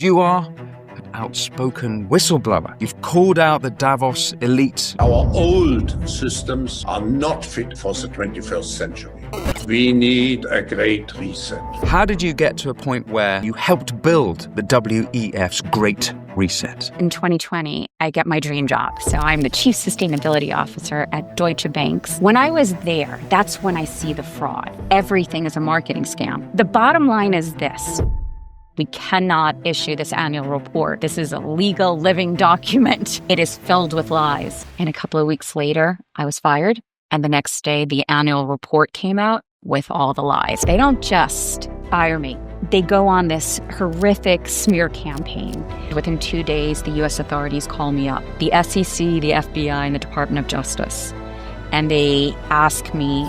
You are an outspoken whistleblower. You've called out the Davos elite. Our old systems are not fit for the 21st century. We need a great reset. How did you get to a point where you helped build the WEF's Great Reset? In 2020, I get my dream job. So I'm the Chief Sustainability Officer at Deutsche Bank. When I was there, that's when I see the fraud. Everything is a marketing scam. The bottom line is this. We cannot issue this annual report. This is a legal living document. It is filled with lies. And a couple of weeks later, I was fired. And the next day, the annual report came out with all the lies. They don't just fire me. They go on this horrific smear campaign. Within 2 days, the U.S. authorities call me up. The SEC, the FBI, and the Department of Justice. And they ask me...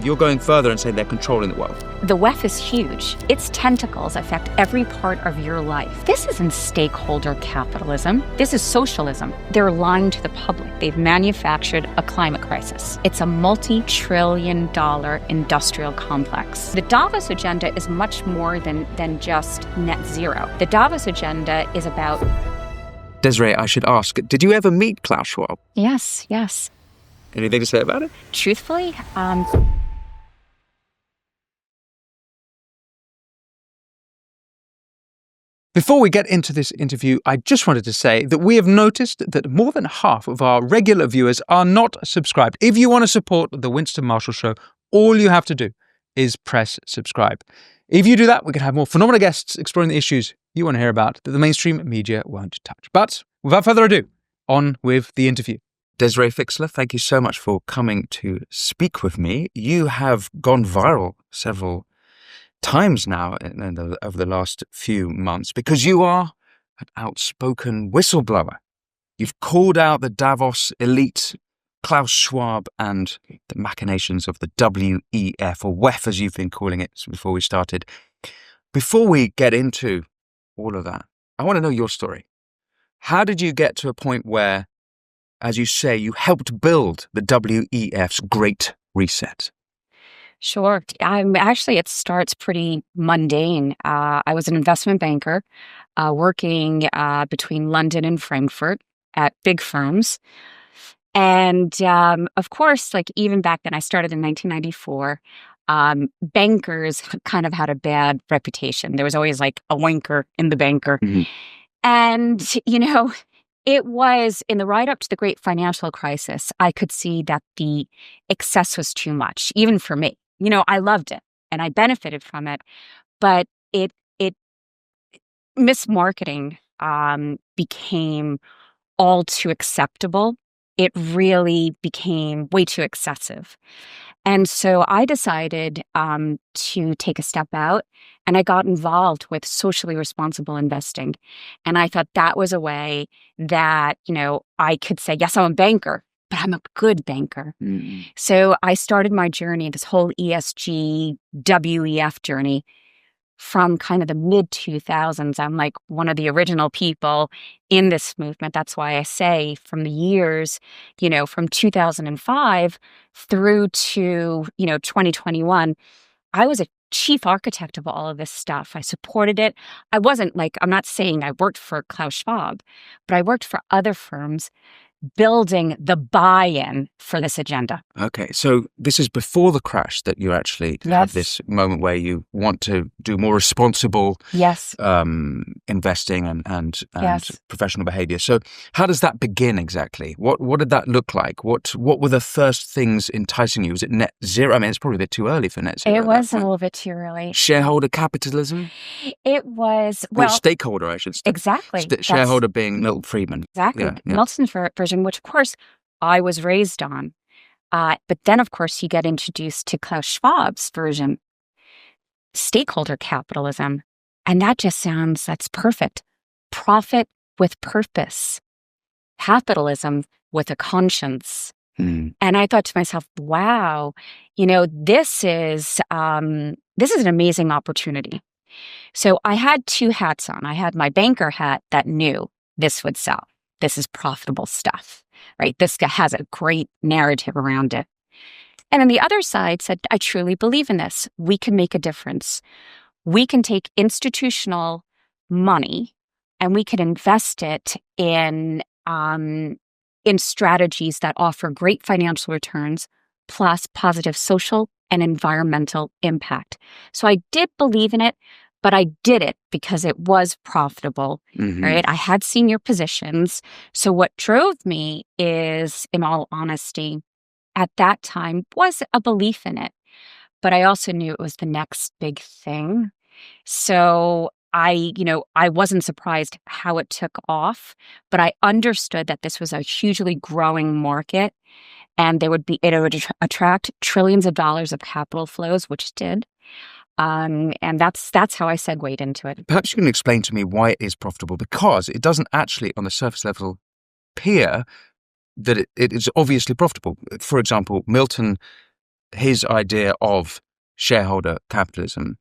You're going further and saying they're controlling the world. The WEF is huge. Its tentacles affect every part of your life. This isn't stakeholder capitalism. This is socialism. They're lying to the public. They've manufactured a climate crisis. It's a multi-trillion-dollar industrial complex. The Davos agenda is much more than just net zero. The Davos agenda is about... Desiree, I should ask, did you ever meet Klaus Schwab? Yes. Anything to say about it? Truthfully, Before we get into this interview, I just wanted to say that we have noticed that more than half of our regular viewers are not subscribed. If you want to support the Winston Marshall Show, all you have to do is press subscribe. If you do that, we can have more phenomenal guests exploring the issues you want to hear about that the mainstream media won't touch. But without further ado, on with the interview. Desiree Fixler, thank you so much for coming to speak with me. You have gone viral several times now over the last few months because you are an outspoken whistleblower. You've called out the Davos elite, Klaus Schwab, and the machinations of the WEF, or WEF as you've been calling it before we started. Before we get into all of that, I want to know your story. How did you get to a point where, as you say, you helped build the WEF's Great Reset? Sure. It starts pretty mundane. I was an investment banker working between London and Frankfurt at big firms. And of course, like even back then, I started in 1994, bankers kind of had a bad reputation. There was always like a wanker in the banker. Mm-hmm. And, it was in the ride up to the great financial crisis, I could see that the excess was too much, even for me. I loved it and I benefited from it, but it mismarketing became all too acceptable. It really became way too excessive. And so I decided to take a step out and I got involved with socially responsible investing. And I thought that was a way that, I could say, yes, I'm a banker, but I'm a good banker. Mm. So I started my journey, this whole ESG, WEF journey from kind of the mid-2000s. I'm like one of the original people in this movement. That's why I say from the years, from 2005 through to, 2021, I was a chief architect of all of this stuff. I supported it. I'm not saying I worked for Klaus Schwab, but I worked for other firms building the buy-in for this agenda. Okay, so this is before the crash that you actually have this moment where you want to do more responsible investing and professional behavior. So how does that begin exactly? What did that look like? What were the first things enticing you? Was it net zero? I mean, it's probably a bit too early for net zero. It was a little bit too early. Shareholder capitalism? It was, stakeholder, I should say. Exactly. Shareholder being Milton Friedman. Exactly. Yeah. Milton's version, which of course I was raised on. But then, of course, you get introduced to Klaus Schwab's version, stakeholder capitalism. And that's perfect. Profit with purpose. Capitalism with a conscience. And I thought to myself, wow, this is an amazing opportunity. So I had two hats on. I had my banker hat that knew this would sell. This is profitable stuff, right? This guy has a great narrative around it. And then the other side said, I truly believe in this. We can make a difference. We can take institutional money and we could invest it in strategies that offer great financial returns plus positive social and environmental impact. So I did believe in it, but I did it because it was profitable, right? I had senior positions. So what drove me is, in all honesty, at that time was a belief in it. But I also knew it was the next big thing. So I wasn't surprised how it took off, but I understood that this was a hugely growing market and it would attract trillions of dollars of capital flows, which it did. And that's how I segued into it. Perhaps you can explain to me why it is profitable, because it doesn't actually, on the surface level, appear that it is obviously profitable. For example, Milton, his idea of shareholder capitalism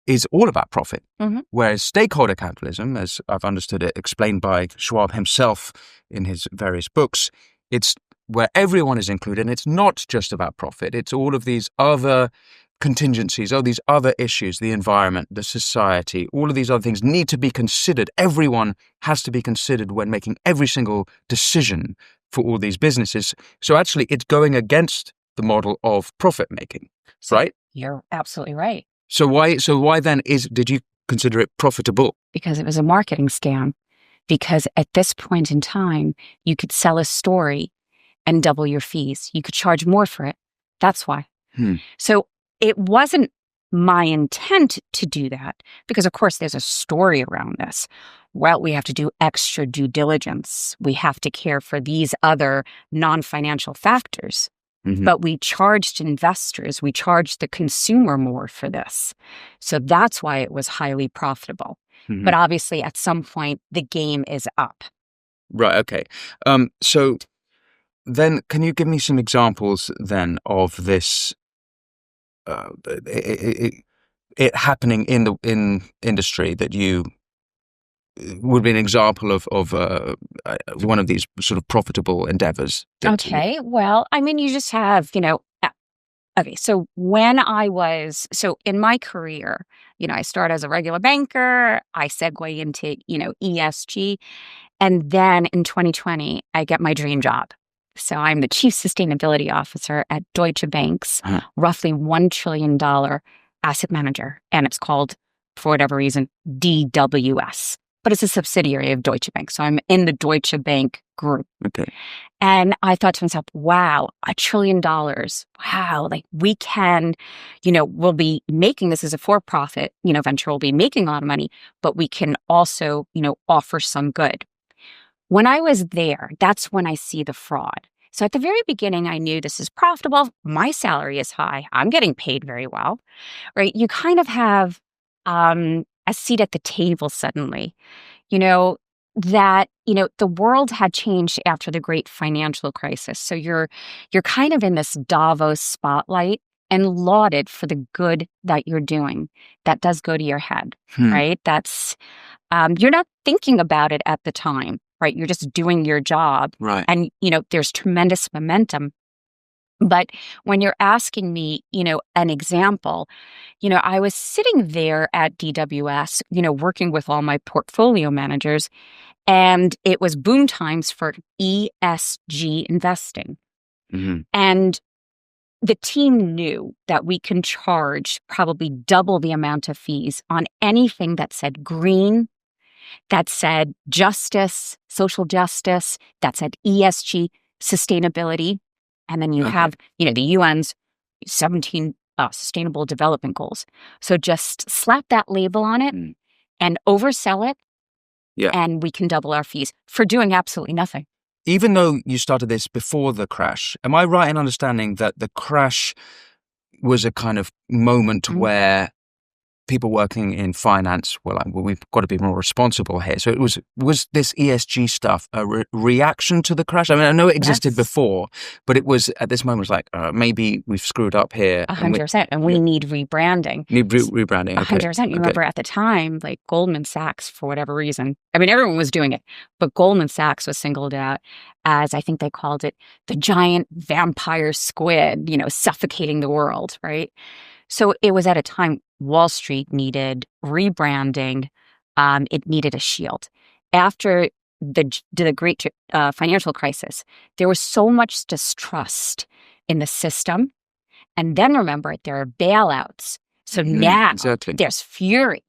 is all about profit, whereas stakeholder capitalism, as I've understood it, explained by Schwab himself in his various books, it's where everyone is included, and it's not just about profit. It's all of these other contingencies, these other issues, the environment, the society, all of these other things need to be considered. Everyone has to be considered when making every single decision for all these businesses. So actually, it's going against the model of profit making, right? You're absolutely right. So why then did you consider it profitable? Because it was a marketing scam. Because at this point in time, you could sell a story and double your fees. You could charge more for it. That's why. So it wasn't my intent to do that because, of course, there's a story around this. Well, we have to do extra due diligence. We have to care for these other non-financial factors. But we charged investors, we charged the consumer more for this. So that's why it was highly profitable. But obviously, at some point, the game is up. Right, okay. So then can you give me some examples then of this, it happening in industry that you would be an example of one of these sort of profitable endeavors? Okay, well, I mean, you just have, okay, so in my career, I start as a regular banker, I segue into, ESG, and then in 2020, I get my dream job. So I'm the chief sustainability officer at Deutsche Bank's roughly $1 trillion asset manager, and it's called, for whatever reason, DWS. But it's a subsidiary of Deutsche Bank. So I'm in the Deutsche Bank group. Okay. And I thought to myself, wow, $1 trillion. Wow, like we can, we'll be making this as a for-profit, venture, will be making a lot of money, but we can also, offer some good. When I was there, that's when I see the fraud. So at the very beginning, I knew this is profitable. My salary is high. I'm getting paid very well, right? You kind of have a seat at the table suddenly, that, the world had changed after the great financial crisis. So you're kind of in this Davos spotlight and lauded for the good that you're doing. That does go to your head, right? That's, you're not thinking about it at the time, right? You're just doing your job. Right. And, there's tremendous momentum. But when you're asking me, an example, I was sitting there at DWS, working with all my portfolio managers, and it was boom times for ESG investing. And the team knew that we can charge probably double the amount of fees on anything that said green, that said justice, social justice, that said ESG, sustainability. And then you have, the UN's 17 Sustainable Development Goals. So just slap that label on it and oversell it, and we can double our fees for doing absolutely nothing. Even though you started this before the crash, am I right in understanding that the crash was a kind of moment where people working in finance were like, well, we've got to be more responsible here. So was this ESG stuff a reaction to the crash? I mean, I know it existed before, but it was at this moment, it was like, maybe we've screwed up here. 100%. And we need rebranding. Rebranding. Okay. 100%. You remember at the time, like Goldman Sachs, for whatever reason, I mean, everyone was doing it, but Goldman Sachs was singled out as, I think they called it, the giant vampire squid, suffocating the world, right? So it was at a time Wall Street needed rebranding, it needed a shield. After the great financial crisis, there was so much distrust in the system. And then remember, there are bailouts. So now exactly. there's fury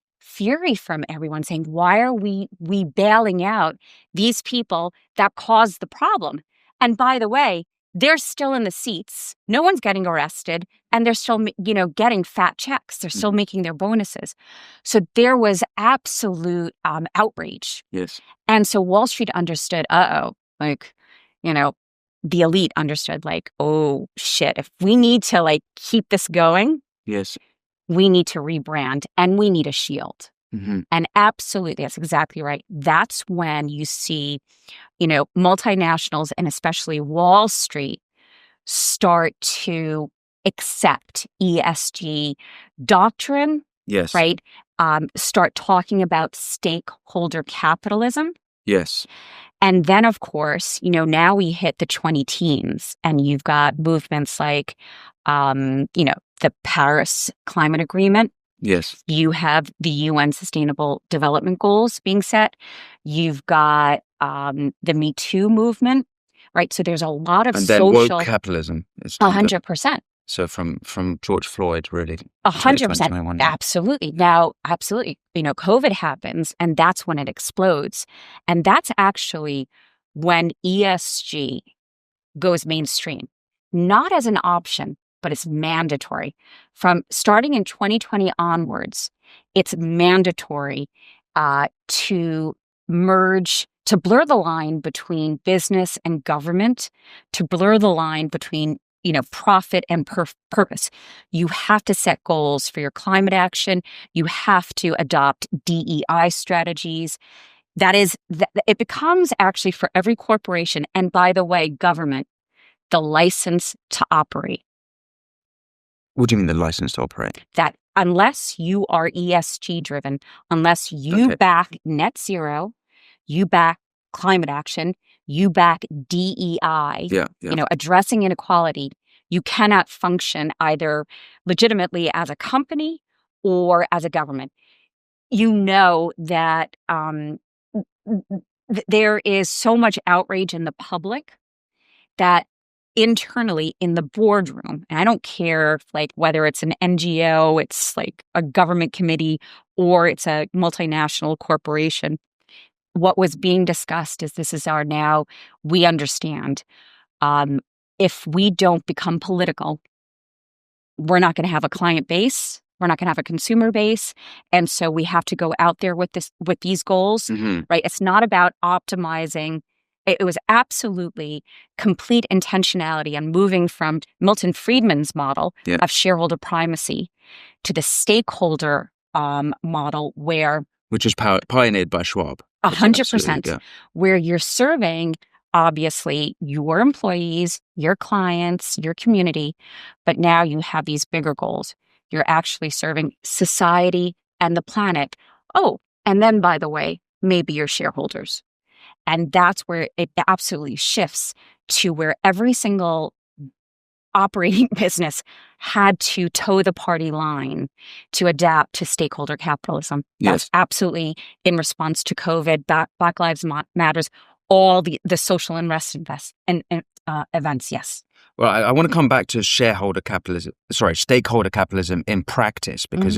from everyone saying, why are we bailing out these people that caused the problem? And by the way, they're still in the seats. No one's getting arrested, and they're still, getting fat checks. They're still making their bonuses. So there was absolute outrage. Yes. And so Wall Street understood, the elite understood, oh shit, if we need to keep this going, Yes. we need to rebrand and we need a shield. Mm-hmm. And absolutely, that's exactly right. That's when you see, multinationals and especially Wall Street start to accept ESG doctrine. Yes. Right? Start talking about stakeholder capitalism. Yes. And then, of course, now we hit the 2010s and you've got movements like, the Paris Climate Agreement. Yes. You have the UN Sustainable Development Goals being set. You've got the Me Too movement, right? So there's a lot of and then social... woke capitalism. 100%. So from George Floyd, really. 100%. Absolutely. Now, absolutely. COVID happens and that's when it explodes. And that's actually when ESG goes mainstream, not as an option, but it's mandatory. From starting in 2020 onwards, it's mandatory to merge, to blur the line between business and government, to blur the line between profit and purpose. You have to set goals for your climate action. You have to adopt DEI strategies. It becomes actually for every corporation, and by the way, government, the license to operate. What do you mean the license to operate? That unless you are ESG driven, unless you back net zero, you back climate action, you back DEI, addressing inequality, you cannot function either legitimately as a company or as a government. You know that there is so much outrage in the public that internally in the boardroom, and I don't care whether it's an NGO, it's a government committee, or it's a multinational corporation, what was being discussed is we understand if we don't become political, we're not going to have a client base, we're not going to have a consumer base, and so we have to go out there with these goals, right? It's not about optimizing. It was absolutely complete intentionality on moving from Milton Friedman's model of shareholder primacy to the stakeholder model which was pioneered by Schwab. 100%, where you're serving, obviously, your employees, your clients, your community, but now you have these bigger goals. You're actually serving society and the planet. Oh, and then, by the way, maybe your shareholders. And that's where it absolutely shifts to where every single operating business had to toe the party line to adapt to stakeholder capitalism. Yes. That's absolutely in response to COVID, Black Lives Matters, all the social unrest events. Yes. Well, I want to come back to stakeholder capitalism in practice, because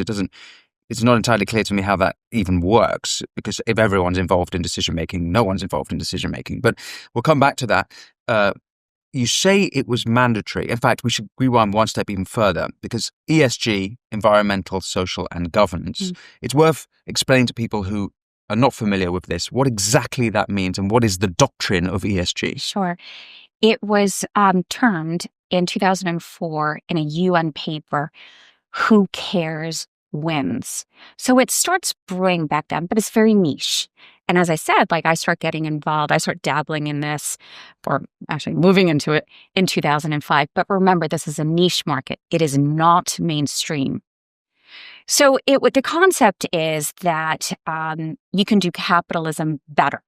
it's not entirely clear to me how that even works, because if everyone's involved in decision-making, no one's involved in decision-making. But we'll come back to that. You say it was mandatory. In fact, we should rewind one step even further, because ESG, environmental, social, and governance, it's worth explaining to people who are not familiar with this what exactly that means and what is the doctrine of ESG. Sure. It was termed in 2004 in a UN paper, Who Cares Wins. So it starts brewing back then, but it's very niche. And as I said, I start getting involved, I start dabbling in this, or actually moving into it in 2005. But remember, this is a niche market. It is not mainstream. So the concept is that you can do capitalism better.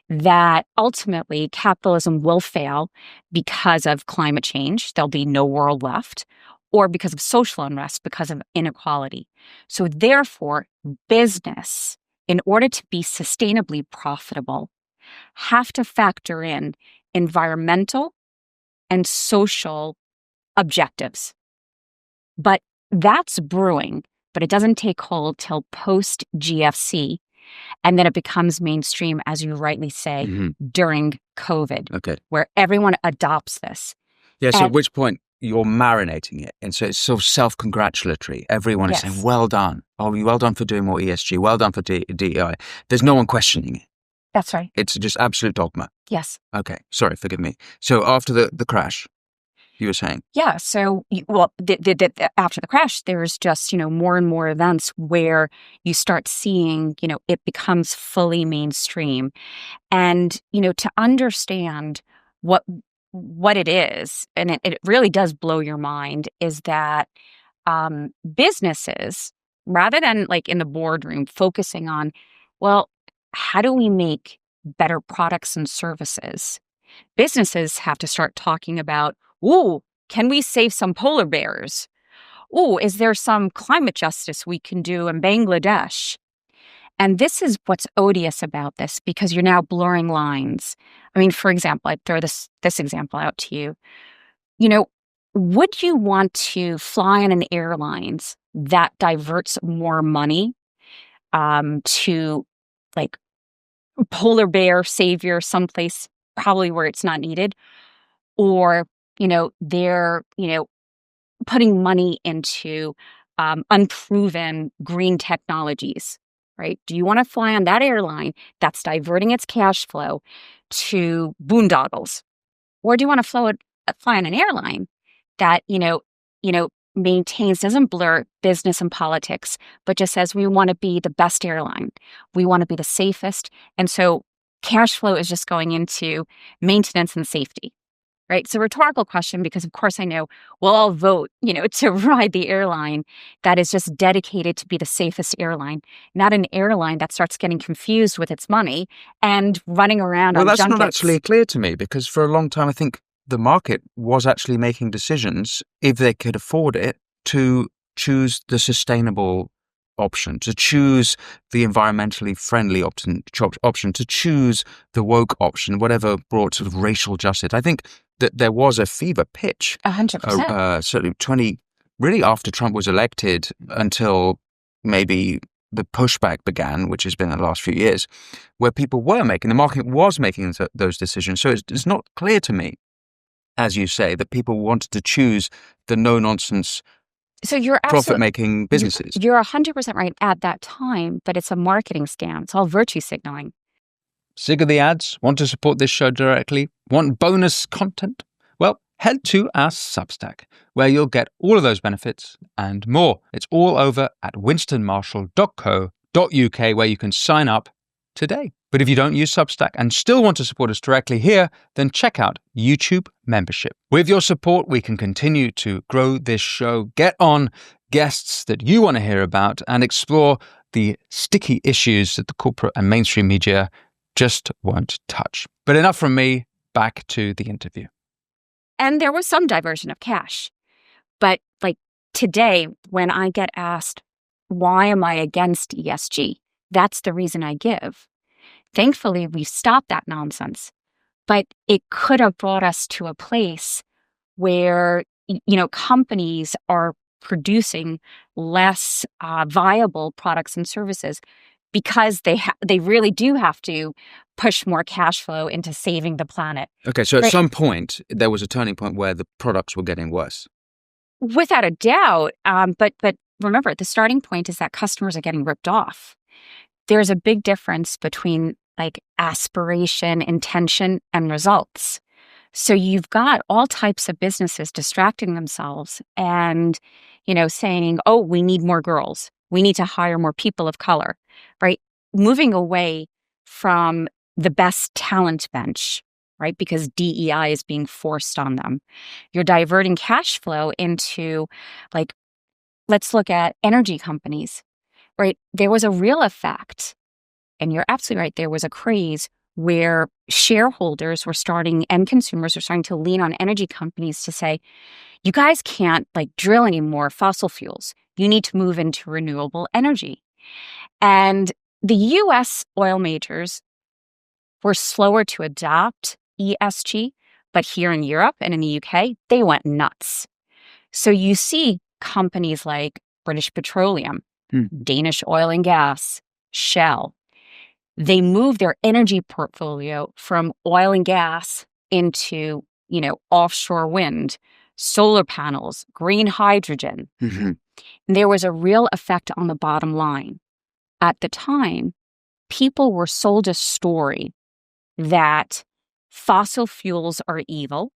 That ultimately capitalism will fail because of climate change. There'll be no world left, or because of social unrest, because of inequality. So therefore, business in order to be sustainably profitable, have to factor in environmental and social objectives. But that's brewing, but it doesn't take hold till post GFC. And then it becomes mainstream, as you rightly say, during COVID, where everyone adopts this. Yeah, so at which point you're marinating it. And so it's sort of self-congratulatory. Everyone is saying, well done. Oh, well done for doing more ESG. Well done for DEI. There's no one questioning it. That's right. It's just absolute dogma. Yes. Okay. Sorry, forgive me. So after the crash, you were saying? Yeah. So, after the crash, there's just, more and more events where you start seeing, it becomes fully mainstream. And, to understand what it is, and it really does blow your mind, is that businesses, rather than like in the boardroom focusing on, well, how do we make better products and services? Businesses have to start talking about, ooh, can we save some polar bears? Ooh, is there some climate justice we can do in Bangladesh? And this is what's odious about this, because you're now blurring lines. I mean, for example, I'd throw this example out to you. Would you want to fly on an airlines that diverts more money to like polar bear savior someplace probably where it's not needed? Or, they're, putting money into unproven green technologies, right? Do you want to fly on that airline that's diverting its cash flow to boondoggles? Or do you want to fly on an airline that, maintains, doesn't blur business and politics, but just says we want to be the best airline. We want to be the safest. And so cash flow is just going into maintenance and safety. Right. It's a rhetorical question because, of course, I know we'll all vote, to ride the airline that is just dedicated to be the safest airline, not an airline that starts getting confused with its money and running around on junkets. Well, that's not actually clear to me, because for a long time, I think the market was actually making decisions, if they could afford it, to choose the sustainable option, to choose the environmentally friendly option, to choose the woke option, whatever brought sort of racial justice. I think that there was a fever pitch, 100%. Certainly really after Trump was elected until maybe the pushback began, which has been the last few years, where people were making, the market was making those decisions. So it's not clear to me, as you say, that people wanted to choose the no-nonsense, so you're profit-making businesses. You're 100% right at that time, but it's a marketing scam. It's all virtue signaling. Sick of the ads? Want to support this show directly? Want bonus content? Well, head to our Substack, where you'll get all of those benefits and more. It's all over at winstonmarshall.co.uk, where you can sign up today. But if you don't use Substack and still want to support us directly here, then check out YouTube membership. With your support, we can continue to grow this show, get on guests that you want to hear about, and explore the sticky issues that the corporate and mainstream media just won't touch. But enough from me, back to the interview. And there was some diversion of cash. But like today, when I get asked, why am I against ESG? That's the reason I give. Thankfully, we've stopped that nonsense. But it could have brought us to a place where, companies are producing less viable products and services because they really do have to push more cash flow into saving the planet. Okay, so at some point, there was a turning point where the products were getting worse. Without a doubt. But remember, the starting point is that customers are getting ripped off. There's a big difference between like aspiration, intention, and results. So you've got all types of businesses distracting themselves and, saying, oh, we need more girls. We need to hire more people of color, right? Moving away from the best talent bench, right? Because DEI is being forced on them. You're diverting cash flow into, like, let's look at energy companies, right? There was a real effect, and you're absolutely right, there was a craze where shareholders were starting and consumers were starting to lean on energy companies to say, you guys can't drill any more fossil fuels. You need to move into renewable energy. And the US oil majors were slower to adopt ESG, but here in Europe and in the UK, they went nuts. So you see companies like British Petroleum, Danish Oil and Gas, Shell, they moved their energy portfolio from oil and gas into, offshore wind, solar panels, green hydrogen. And there was a real effect on the bottom line. At the time, people were sold a story that fossil fuels are evil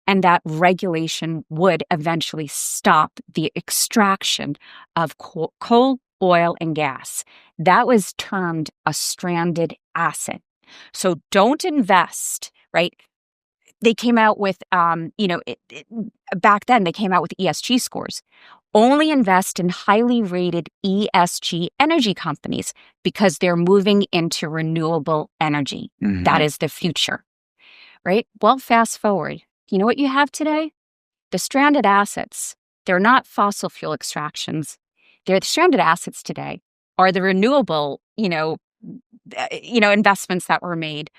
and that regulation would eventually stop the extraction of coal, oil, and gas. That was termed a stranded asset. So don't invest, right? They came out with, back then they came out with ESG scores. Only invest in highly rated ESG energy companies because they're moving into renewable energy. That is the future, right? Well, fast forward. You know what you have today? The stranded assets. They're not fossil fuel extractions. The stranded assets today are the renewable, investments that were made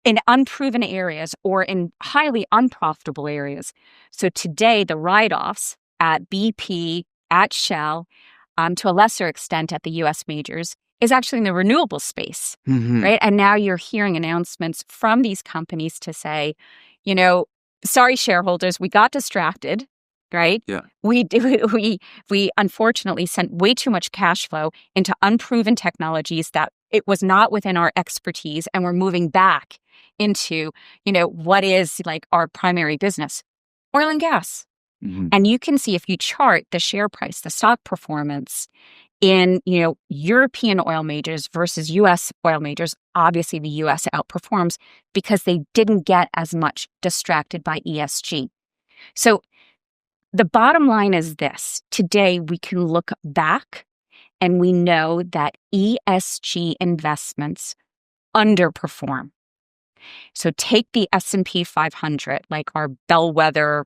in unproven areas or in highly unprofitable areas. So today, the write-offs at BP, at Shell, to a lesser extent at the U.S. majors, is actually in the renewable space, right? And now you're hearing announcements from these companies to say, sorry, shareholders, we got distracted, right? Yeah. We unfortunately sent way too much cash flow into unproven technologies that it was not within our expertise, and we're moving back into, what is like our primary business, oil and gas. And you can see if you chart the share price, the stock performance in, European oil majors versus US oil majors, obviously the US outperforms because they didn't get as much distracted by ESG. So the bottom line is this. Today, we can look back and we know that ESG investments underperform. So take the S&P 500, like our bellwether,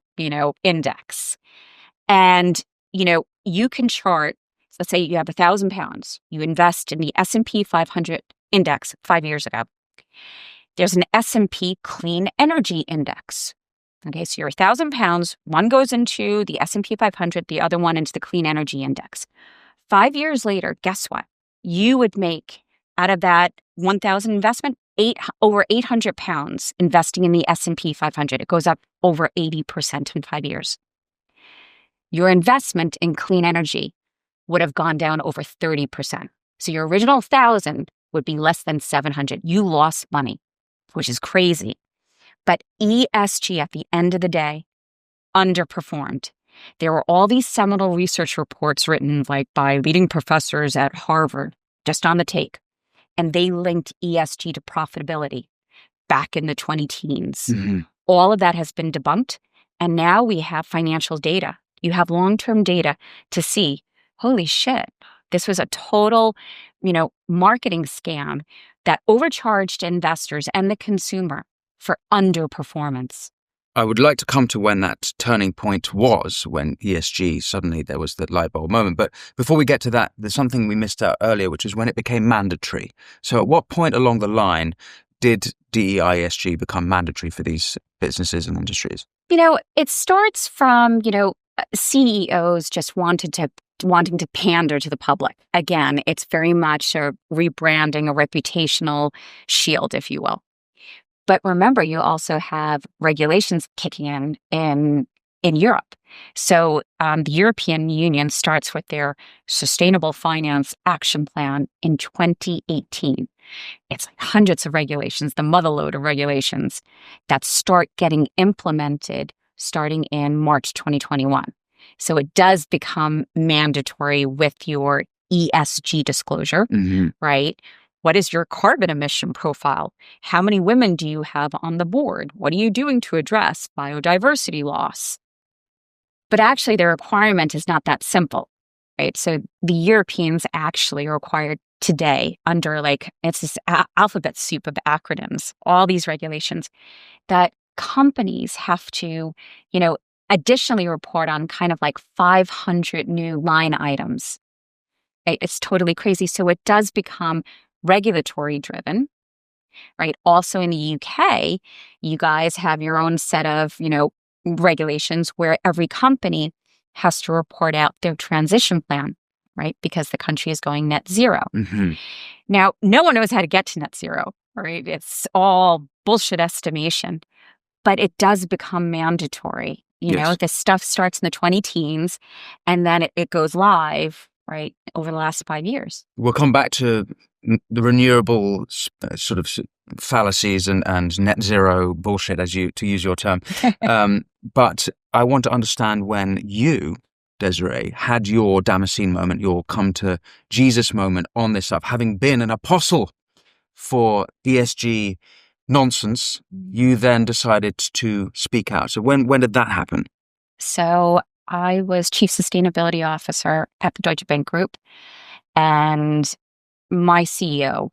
index. And, you can chart, let's say you have £1,000. You invest in the S&P 500 index 5 years ago. There's an S&P Clean Energy Index. Okay, so your £1,000, one goes into the S&P 500, the other one into the Clean Energy Index. 5 years later, guess what? You would make out of that 1,000 investment, over £800 investing in the S&P 500. It goes up over 80% in 5 years. Your investment in clean energy would have gone down over 30%. So your original 1,000 would be less than 700. You lost money, which is crazy. But ESG at the end of the day underperformed. There were all these seminal research reports written by leading professors at Harvard, just on the take. And they linked ESG to profitability back in the 20-teens. All of that has been debunked. And now we have financial data. You have long-term data to see, holy shit, this was a total, marketing scam that overcharged investors and the consumer for underperformance. I would like to come to when that turning point was, when ESG, suddenly there was the light bulb moment. But before we get to that, there's something we missed out earlier, which is when it became mandatory. So at what point along the line did DEI ESG become mandatory for these businesses and industries? It starts from, CEOs just wanting to pander to the public. Again, it's very much a rebranding, a reputational shield, if you will. But remember, you also have regulations kicking in Europe. So the European Union starts with their Sustainable Finance Action Plan in 2018. It's like hundreds of regulations, the motherload of regulations that start getting implemented starting in March 2021. So it does become mandatory with your ESG disclosure, right? What is your carbon emission profile? How many women do you have on the board? What are you doing to address biodiversity loss? But actually, the requirement is not that simple, right? So the Europeans actually are required today under it's this alphabet soup of acronyms, all these regulations that companies have to, additionally report on kind of 500 new line items. right? It's totally crazy. So it does become regulatory driven, right? Also in the UK, you guys have your own set of, regulations where every company has to report out their transition plan, right? Because the country is going net zero. Mm-hmm. Now, no one knows how to get to net zero, right? It's all bullshit estimation, but it does become mandatory. Yes. This stuff starts in the 20-teens and then it goes live, right, over the last 5 years. We'll come back to the renewable sort of fallacies and net zero bullshit, to use your term. But I want to understand when you, Desiree, had your Damascene moment, your come to Jesus moment on this stuff, having been an apostle for ESG nonsense, you then decided to speak out. So when did that happen? So I was Chief Sustainability Officer at the Deutsche Bank Group, and my CEO,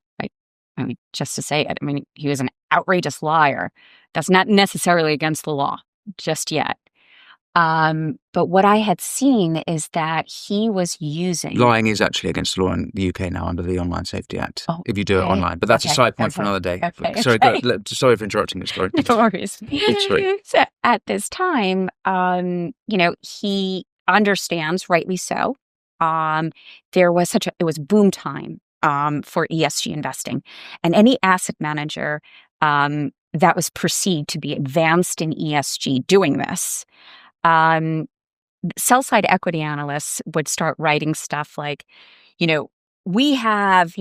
just to say it, he was an outrageous liar. That's not necessarily against the law just yet. But what I had seen is that he was using... Lying is actually against the law in the UK now under the Online Safety Act, if you do it online. But that's a side point for another day. Sorry for interrupting the story. No worries. Sorry. So at this time, he understands, rightly so, it was boom time for ESG investing. And any asset manager that was perceived to be advanced in ESG doing this, sell-side equity analysts would start writing stuff like, we have,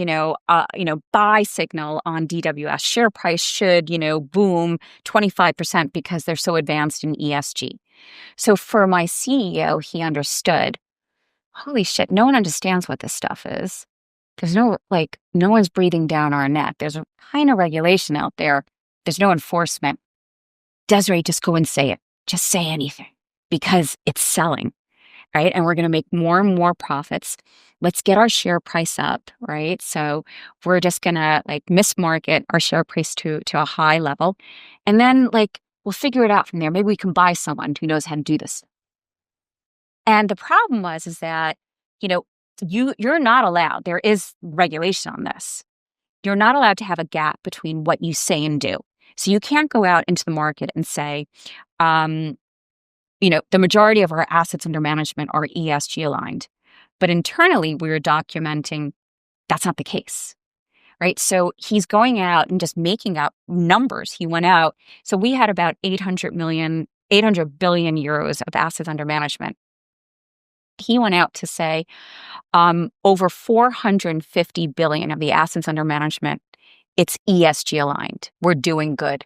buy signal on DWS. Share price should, boom 25% because they're so advanced in ESG. So for my CEO, he understood, holy shit, no one understands what this stuff is. There's no one's breathing down our neck. There's a kind of regulation out there. There's no enforcement. Desiree, just go and say it. Just say anything because it's selling, right? And we're going to make more and more profits. Let's get our share price up, right? So we're just going to mismarket our share price to a high level. And then we'll figure it out from there. Maybe we can buy someone who knows how to do this. And the problem is that, you're not allowed, there is regulation on this. You're not allowed to have a gap between what you say and do. So you can't go out into the market and say, the majority of our assets under management are ESG aligned. But internally, we're documenting that's not the case, right? So he's going out and just making up numbers. He went out. So we had about 800 billion euros of assets under management. He went out to say over 450 billion of the assets under management, it's ESG aligned. We're doing good.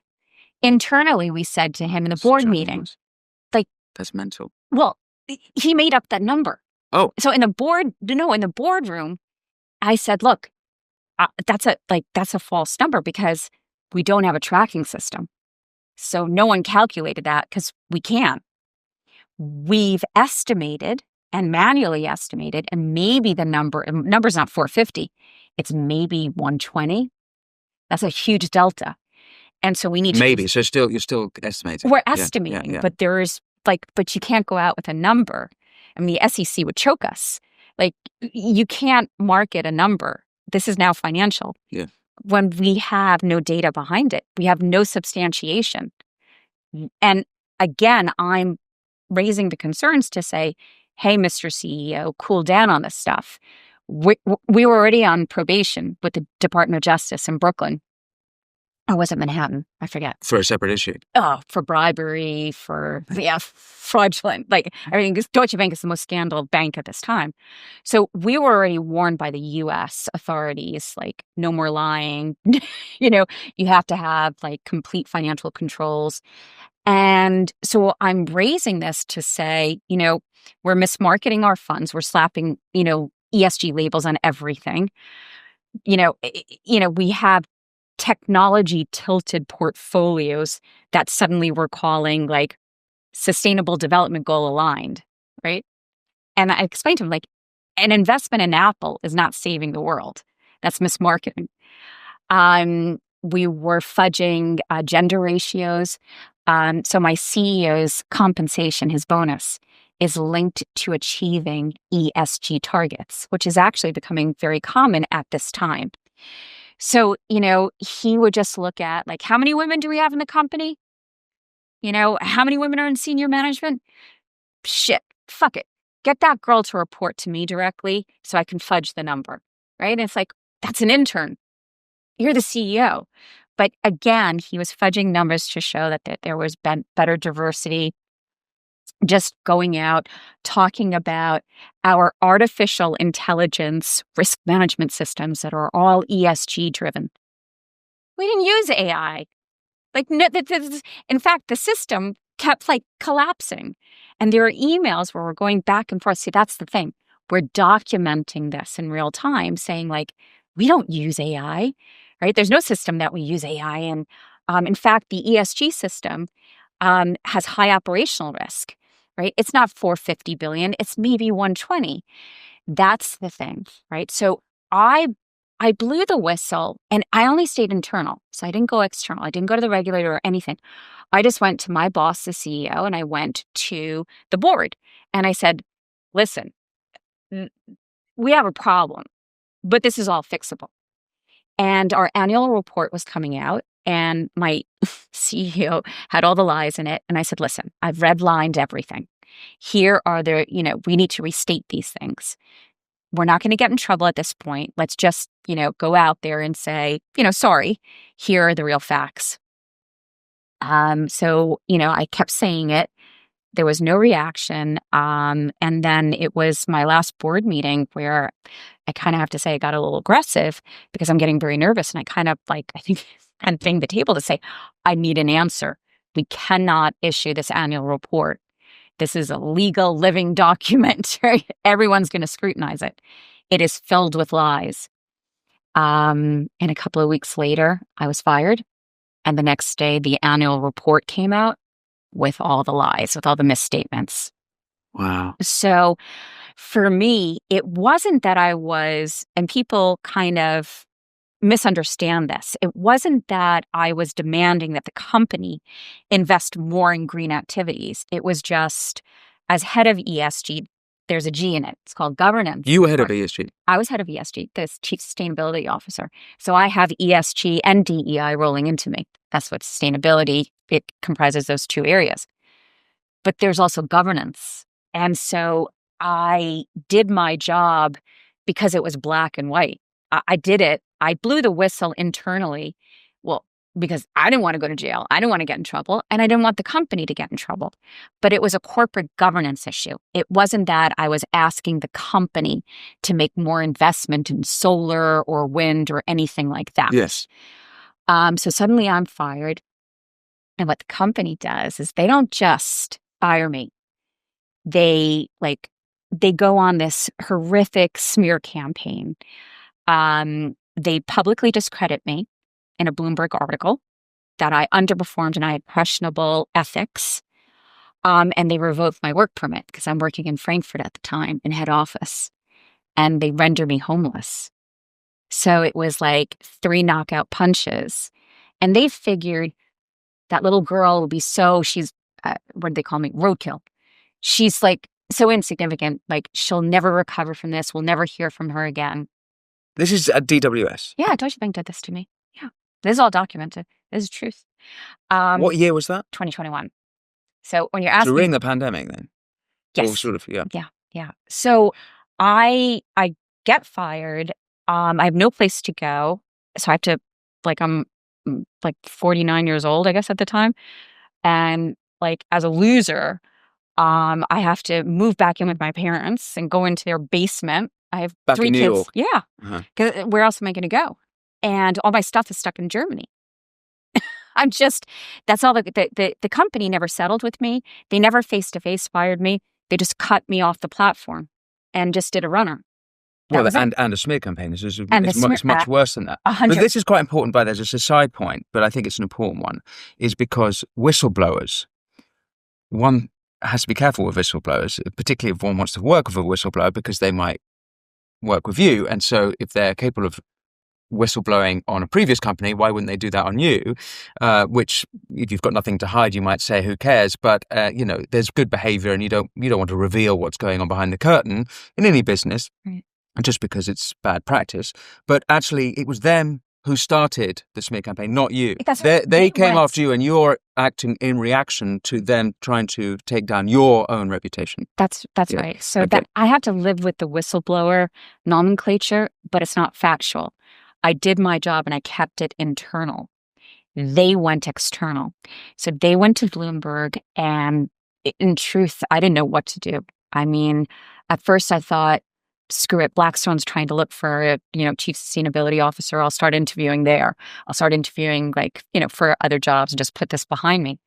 Internally, we said to him in the board meeting, that's mental. Well, he made up that number. Oh. So in the boardroom, I said, look, that's a false number because we don't have a tracking system. So no one calculated that because we can't. We've estimated and manually estimated, and maybe the number's not 450, it's maybe 120. That's a huge delta. And so we need to... So you're still estimating. We're estimating, but there's but you can't go out with a number. The SEC would choke us. You can't market a number. This is now financial. Yeah. When we have no data behind it, we have no substantiation. And again, I'm raising the concerns to say, hey, Mr. CEO, cool down on this stuff. We were already on probation with the Department of Justice in Brooklyn. Or was it Manhattan? I forget. For a separate issue. Oh, for bribery, for fraudulent. Deutsche Bank is the most scandal bank at this time. So we were already warned by the U.S. authorities, no more lying. You have to have complete financial controls. And so I'm raising this to say, we're mismarketing our funds. We're slapping, ESG labels on everything. We have technology tilted portfolios that suddenly we're calling sustainable development goal aligned, right? And I explained to him an investment in Apple is not saving the world. That's mismarketing. We were fudging gender ratios. So my CEO's compensation, his bonus, is linked to achieving ESG targets, which is actually becoming very common at this time. So, he would just look at like, how many women do we have in the company? How many women are in senior management? Shit, fuck it. Get that girl to report to me directly so I can fudge the number, right? And it's like, that's an intern. You're the CEO. But again, he was fudging numbers to show that there was better diversity, just going out, talking about our artificial intelligence risk management systems that are all ESG driven. We didn't use AI. Like, no, in fact, the system kept like collapsing. And there are emails where we're going back and forth. See, that's the thing. We're documenting this in real time, saying like, we don't use AI, right? There's no system that we use AI in. In fact, the ESG system has high operational risk, right? It's not 450 billion. It's maybe 120. That's the thing, right? So I blew the whistle and I only stayed internal. So I didn't go external. I didn't go to the regulator or anything. I just went to my boss, the CEO, and I went to the board and I said, listen, we have a problem, but this is all fixable. And our annual report was coming out and my CEO had all the lies in it. And I said, listen, I've redlined everything. Here are we need to restate these things. We're not going to get in trouble at this point. Let's just, go out there and say, sorry, here are the real facts. So, I kept saying it. There was no reaction. And then it was my last board meeting where I kind of have to say I got a little aggressive because I'm getting very nervous. And I kind of I think, and bang the table to say, I need an answer. We cannot issue this annual report. This is a legal living document. Right? Everyone's going to scrutinize it. It is filled with lies. And a couple of weeks later, I was fired. And the next day, the annual report came out with all the lies, with all the misstatements. Wow. So for me, it wasn't that I was, and people kind of misunderstand this. It wasn't that I was demanding that the company invest more in green activities. It was just, as head of ESG, there's a G in it. It's called governance. You were head of ESG. I was head of ESG, the Chief Sustainability Officer. So I have ESG and DEI rolling into me. That's what sustainability, it comprises those two areas. But there's also governance. And so I did my job because it was black and white. I did it. I blew the whistle internally. Well, because I didn't want to go to jail. I didn't want to get in trouble. And I didn't want the company to get in trouble. But it was a corporate governance issue. It wasn't that I was asking the company to make more investment in solar or wind or anything like that. Yes. So suddenly I'm fired. And what the company does is they don't just fire me. They go on this horrific smear campaign. They publicly discredit me in a Bloomberg article that I underperformed and I had questionable ethics. And they revoked my work permit because I'm working in Frankfurt at the time in head office. And they render me homeless. So it was like 3 knockout punches. And they figured that little girl would be she's, what did they call me? Roadkill. She's like so insignificant. Like she'll never recover from this. We'll never hear from her again. This is at DWS? Yeah, Deutsche Bank did this to me. Yeah. This is all documented. This is truth. What year was that? 2021. So when you're asking... During the pandemic then? Yes. Or sort of, yeah. Yeah. So I get fired. I have no place to go. So I have to, I'm 49 years old, I guess, at the time. And as a loser, I have to move back in with my parents and go into their basement. I have back 3 in New kids. York. Yeah. Because where else am I going to go? And all my stuff is stuck in Germany. That's all. The company never settled with me. They never face-to-face fired me. They just cut me off the platform and just did a runner. Well, and a smear campaign. It's much worse than that. 100. But this is quite important, there's a side point, but I think it's an important one, is because whistleblowers, one has to be careful with whistleblowers, particularly if one wants to work with a whistleblower, because they might work with you. And so if they're capable of whistleblowing on a previous company, why wouldn't they do that on you? Which, if you've got nothing to hide, you might say, who cares? But, there's good behavior and you don't want to reveal what's going on behind the curtain in any business, Right. just because it's bad practice. But actually, it was them who started the smear campaign, not you. They came after you, and you're acting in reaction to them trying to take down your own reputation. That's right. So that I have to live with the whistleblower nomenclature, but it's not factual. I did my job and I kept it internal. They went external. So they went to Bloomberg, and in truth, I didn't know what to do. I mean, at first I thought, screw it, Blackstone's trying to look for a, chief sustainability officer. I'll start interviewing there. I'll start interviewing for other jobs and just put this behind me.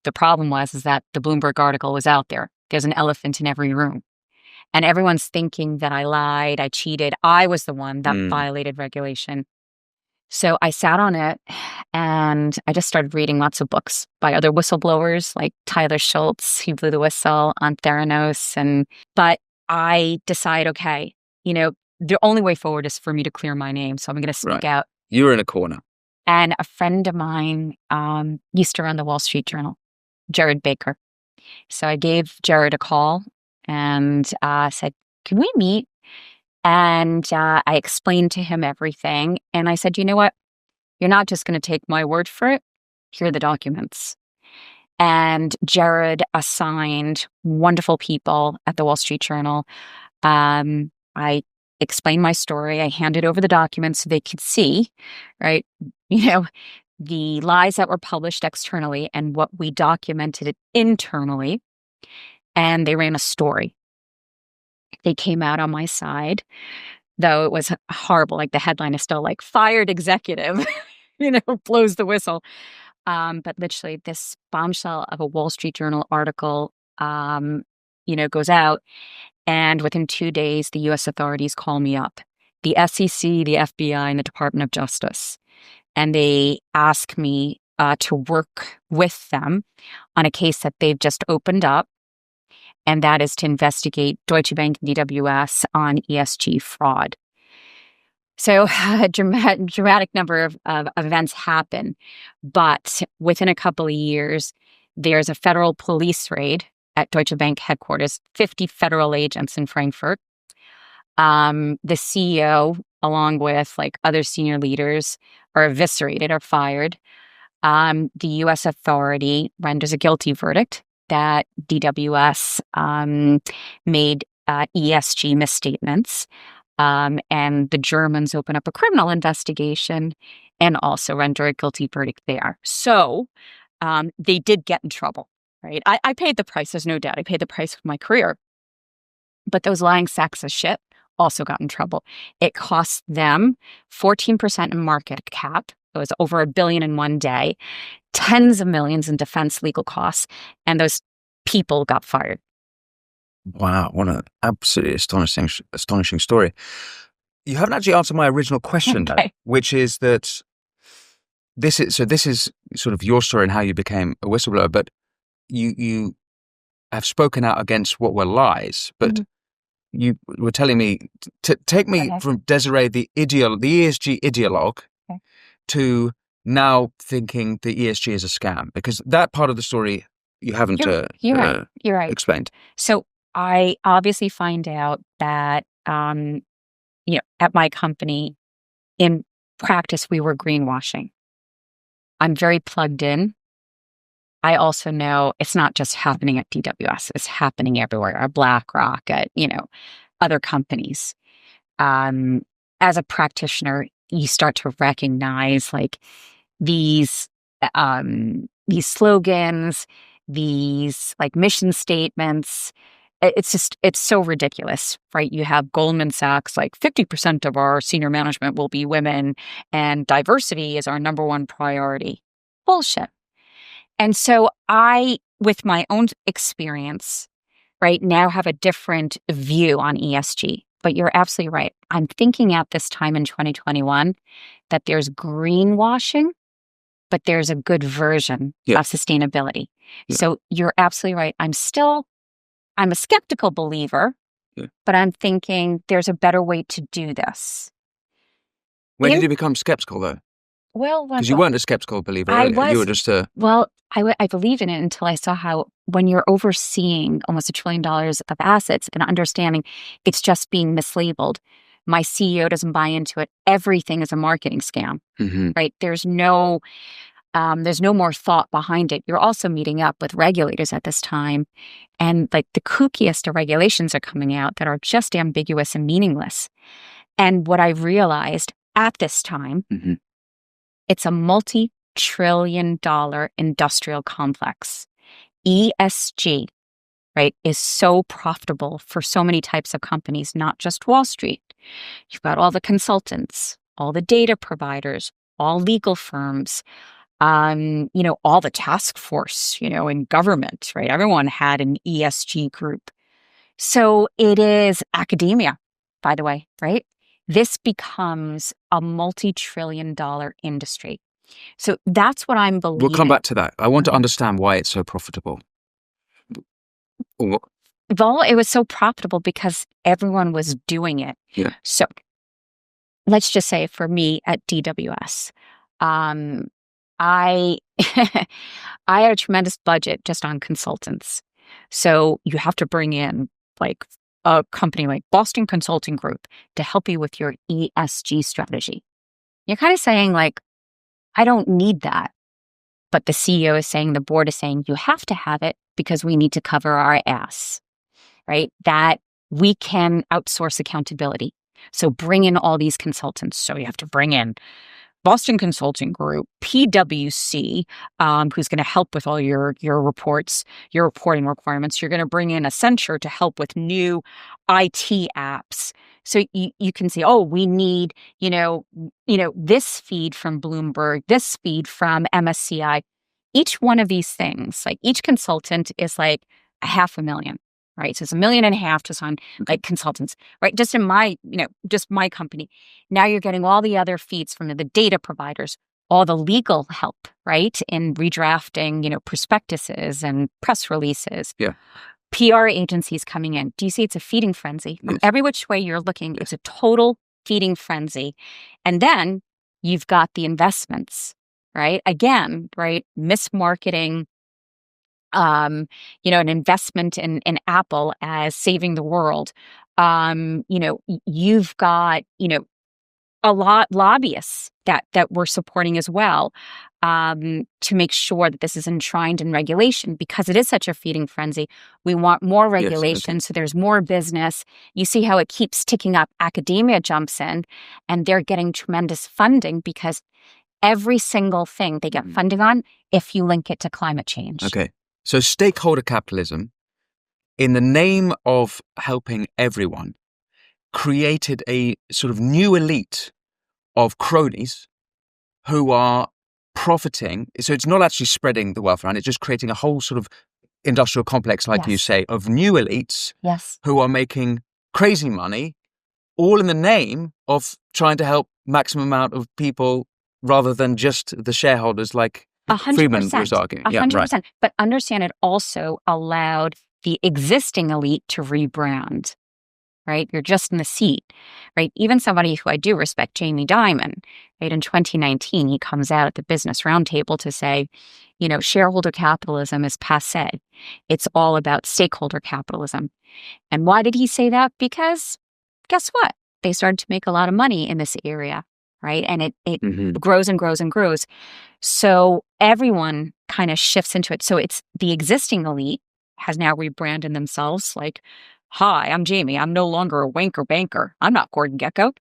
The problem is that the Bloomberg article was out there. There's an elephant in every room. And everyone's thinking that I lied, I cheated. I was the one that violated regulation. So I sat on it and I just started reading lots of books by other whistleblowers like Tyler Schultz, who blew the whistle on Theranos. But I decide, okay, the only way forward is for me to clear my name. So I'm going to speak out. You were in a corner. And a friend of mine used to run the Wall Street Journal, Jared Baker. So I gave Jared a call and said, can we meet? And I explained to him everything. And I said, you know what? You're not just going to take my word for it. Here are the documents. And Jared assigned wonderful people at the Wall Street Journal. I explained my story. I handed over the documents so they could see, right, the lies that were published externally and what we documented internally. And they ran a story. They came out on my side, though it was horrible. Like the headline is still like, fired executive, blows the whistle. But literally this bombshell of a Wall Street Journal article, goes out. And within 2 days, the U.S. authorities call me up, the SEC, the FBI, and the Department of Justice. And they ask me to work with them on a case that they've just opened up. And that is to investigate Deutsche Bank and DWS on ESG fraud. So a dramatic number of events happen. But within a couple of years, there's a federal police raid at Deutsche Bank headquarters, 50 federal agents in Frankfurt. The CEO, along with other senior leaders, are eviscerated or fired. The U.S. authority renders a guilty verdict that DWS made ESG misstatements. And the Germans open up a criminal investigation and also render a guilty verdict there. So they did get in trouble, right? I paid the price, there's no doubt. I paid the price of my career. But those lying sacks of shit also got in trouble. It cost them 14% in market cap. It was over $1 billion in one day, tens of millions in defense legal costs, and those people got fired. Wow, what an absolutely astonishing story. You haven't actually answered my original question, though, which is that this is sort of your story and how you became a whistleblower, but you have spoken out against what were lies, but you were telling me to take me from Desiree, the ESG ideologue, to now thinking the ESG is a scam, because that part of the story you haven't you're right. explained. So I obviously find out that, at my company, in practice, we were greenwashing. I'm very plugged in. I also know it's not just happening at DWS, it's happening everywhere, at BlackRock, at, other companies. As a practitioner, you start to recognize these slogans, these mission statements. It's so ridiculous, right? You have Goldman Sachs, 50% of our senior management will be women and diversity is our number one priority. Bullshit. And so I, with my own experience, right now have a different view on ESG. But you're absolutely right. I'm thinking at this time in 2021 that there's greenwashing, but there's a good version of sustainability. Yeah. So you're absolutely right. I'm a skeptical believer, but I'm thinking there's a better way to do this. When did you become skeptical, though? Well, Because you weren't a skeptical believer I earlier. You were was. just a... Well, I believed in it until I saw how when you're overseeing almost $1 trillion of assets and understanding it's just being mislabeled, my CEO doesn't buy into it. Everything is a marketing scam, right? There's no more thought behind it. You're also meeting up with regulators at this time, and like the kookiest of regulations are coming out that are just ambiguous and meaningless. And what I realized at this time, it's a multi-trillion-dollar industrial complex. ESG, right, is so profitable for so many types of companies, not just Wall Street. You've got all the consultants, all the data providers, all legal firms, all the task force, in government, right? Everyone had an ESG group. So it is academia, by the way, right? This becomes a multi-trillion-dollar industry. So that's what I'm believing. We'll come back to that. I want to understand why it's so profitable. Well, it was so profitable because everyone was doing it. Yeah. So let's just say for me at DWS, I I had a tremendous budget just on consultants. So you have to bring in like a company like Boston Consulting Group to help you with your ESG strategy. You're kind of saying like, I don't need that. But the CEO is saying, the board is saying, you have to have it because we need to cover our ass, right? That we can outsource accountability. So bring in all these consultants. So you have to bring in Boston Consulting Group, PwC, who's going to help with all your reports, your reporting requirements. You're going to bring in Accenture to help with new IT apps. So you can say, oh, we need, this feed from Bloomberg, this feed from MSCI. Each one of these things, like each consultant is like $500,000, right? So it's $1.5 million just on like consultants, right? Just in my, just my company. Now you're getting all the other feeds from the data providers, all the legal help, right? In redrafting, prospectuses and press releases. Yeah. PR agencies coming in. Do you see it's a feeding frenzy? From every which way you're looking, it's a total feeding frenzy. And then you've got the investments, right? Again, right? Mismarketing, an investment in Apple as saving the world. You've got, a lot lobbyists that we're supporting as well, to make sure that this is enshrined in regulation because it is such a feeding frenzy. We want more regulation, so there's more business. You see how it keeps ticking up. Academia jumps in, and they're getting tremendous funding because every single thing they get funding on, if you link it to climate change. Okay. So stakeholder capitalism, in the name of helping everyone, created a sort of new elite of cronies who are profiting. So it's not actually spreading the wealth around, it's just creating a whole sort of industrial complex, like you say, of new elites who are making crazy money, all in the name of trying to help maximum amount of people rather than just the shareholders like 100%. Friedman was arguing. 100%. Yeah, right. But understand it also allowed the existing elite to rebrand, right? You're just in the seat, right? Even somebody who I do respect, Jamie Dimon, right? In 2019, he comes out at the Business Roundtable to say, shareholder capitalism is passé. It's all about stakeholder capitalism. And why did he say that? Because guess what? They started to make a lot of money in this area, right? And it grows and grows and grows. So everyone kind of shifts into it. So it's the existing elite has now rebranded themselves like, hi, I'm Jamie. I'm no longer a wanker banker. I'm not Gordon Gekko.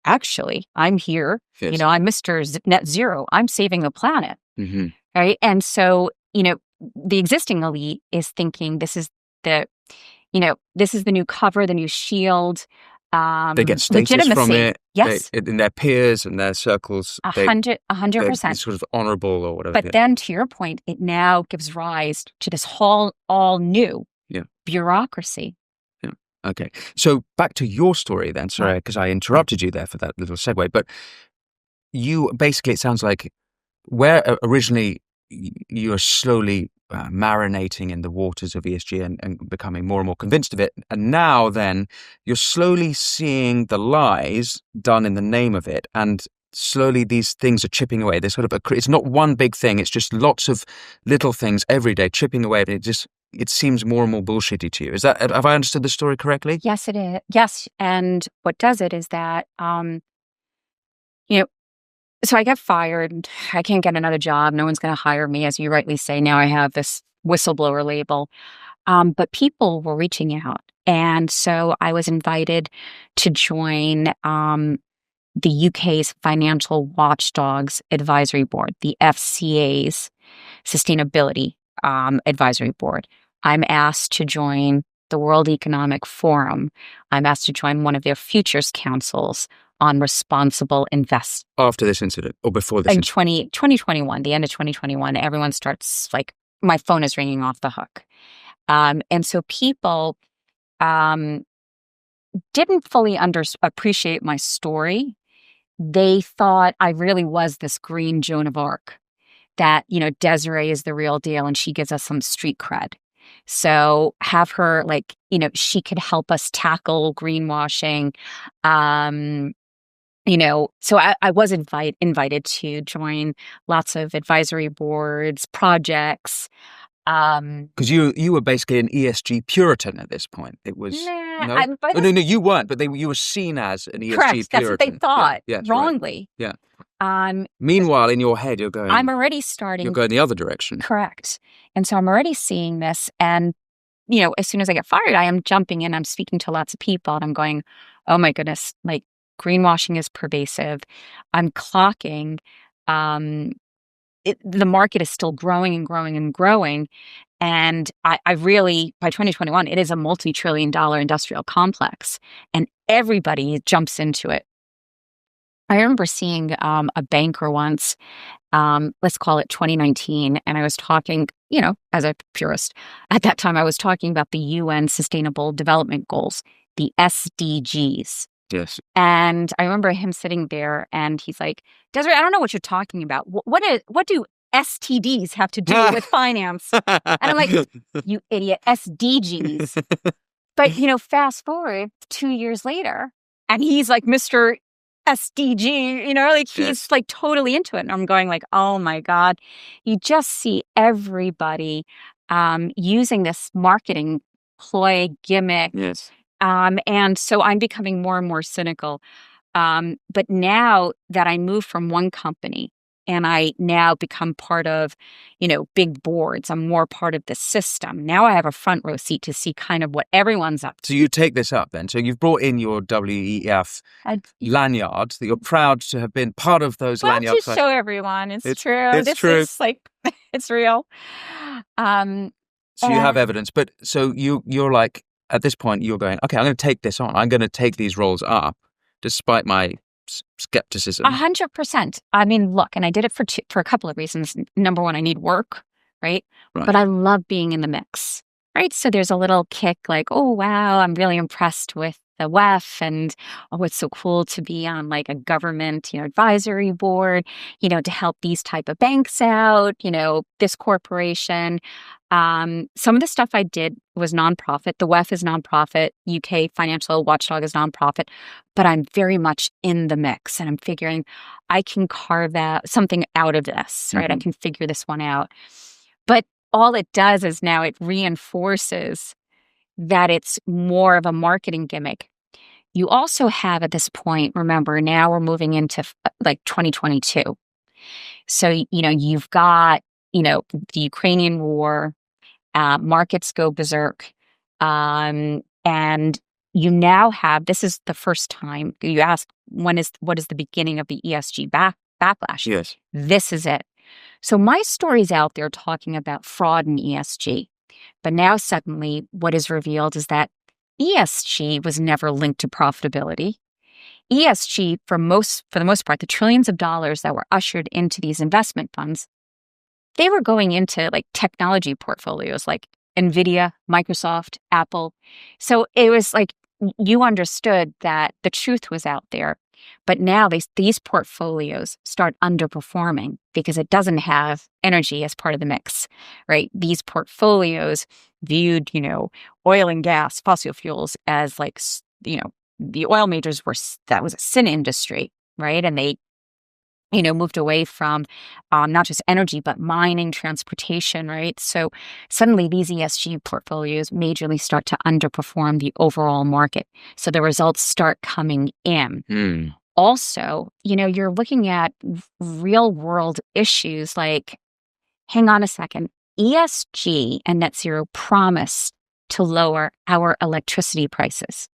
Actually, I'm here. Yes. I'm Mr. Net Zero. I'm saving the planet. Right. And so, the existing elite is thinking this is the new cover, the new shield. They get status from it. Yes. In their peers and their circles. 100%. They're sort of honorable or whatever. But then to your point, it now gives rise to this whole all new bureaucracy. Yeah. Okay. So back to your story then. Sorry, because I interrupted you there for that little segue. But you basically, it sounds like where originally you're slowly marinating in the waters of ESG and becoming more and more convinced of it. And now then you're slowly seeing the lies done in the name of it. And slowly these things are chipping away. There's sort of it's not one big thing. It's just lots of little things every day chipping away. But it seems more and more bullshitty to you. Have I understood the story correctly? Yes, it is. Yes. And what does it is that, so I get fired. I can't get another job. No one's going to hire me. As you rightly say, now I have this whistleblower label. But people were reaching out. And so I was invited to join the UK's Financial Watchdogs Advisory Board, the FCA's Sustainability Advisory Board. I'm asked to join the World Economic Forum. I'm asked to join one of their futures councils on responsible investment. After this incident or before this incident? 2021, the end of 2021, everyone starts my phone is ringing off the hook. And so people didn't fully appreciate my story. They thought I really was this green Joan of Arc, that, Desiree is the real deal and she gives us some street cred. So have her she could help us tackle greenwashing. So I was invited to join lots of advisory boards, projects. Because you were basically an ESG Puritan at this point. It was no, you weren't, but you were seen as an ESG correct, Puritan. That's what they thought, wrongly. Right. Yeah. Meanwhile, in your head, you're going. I'm already starting. You're going the other direction. Correct, and so I'm already seeing this, and as soon as I get fired, I am jumping in. I'm speaking to lots of people, and I'm going, "Oh my goodness! Greenwashing is pervasive." I'm clocking. The market is still growing and growing and growing. And I really, by 2021, it is a multi-trillion-dollar industrial complex and everybody jumps into it. I remember seeing a banker once, let's call it 2019, and I was talking, as a purist, at that time I was talking about the UN Sustainable Development Goals, the SDGs. Yes. And I remember him sitting there and he's like, Desiree, I don't know what you're talking about. What do STDs have to do with finance? And I'm like, you idiot, SDGs. But, fast forward 2 years later and he's like Mr. SDG, he's totally into it. And I'm going oh my God, you just see everybody using this marketing ploy gimmick. Yes. And so I'm becoming more and more cynical. But now that I moved from one company and I now become part of, big boards, I'm more part of the system. Now I have a front row seat to see kind of what everyone's up to. So you take this up then. So you've brought in your WEF lanyard, that you're proud to have been part of those lanyards. To show everyone it's true. It's true. Is it's real. So you have evidence. But so you're like, at this point, you're going, okay, I'm going to take this on. I'm going to take these roles up, despite my skepticism. 100%. I mean, look, and I did it for a couple of reasons. Number one, I need work, right? But I love being in the mix, right? So there's a little kick oh, wow, I'm really impressed with the WEF and it's so cool to be on a government, advisory board, to help these type of banks out, this corporation. Some of the stuff I did was nonprofit. The WEF is nonprofit. UK Financial Watchdog is nonprofit. But I'm very much in the mix. And I'm figuring I can carve out something out of this, right? I can figure this one out. But all it does is now it reinforces that it's more of a marketing gimmick. You also have at this point, remember, now we're moving into 2022. So, you've got, the Ukrainian war, markets go berserk. And you now have, this is the first time you ask, what is the beginning of the ESG backlash? Yes. This is it. So my story's out there talking about fraud in ESG. But now suddenly what is revealed is that ESG was never linked to profitability. ESG, for the most part, the trillions of dollars that were ushered into these investment funds, they were going into technology portfolios like NVIDIA, Microsoft, Apple. So it was you understood that the truth was out there. But now these portfolios start underperforming because it doesn't have energy as part of the mix, right? These portfolios viewed, oil and gas, fossil fuels as like, the oil majors that was a sin industry, right? And they moved away from not just energy, but mining, transportation, right? So suddenly these ESG portfolios majorly start to underperform the overall market. So the results start coming in. Also, you're looking at real world issues like, hang on a second, ESG and net zero promise to lower our electricity prices.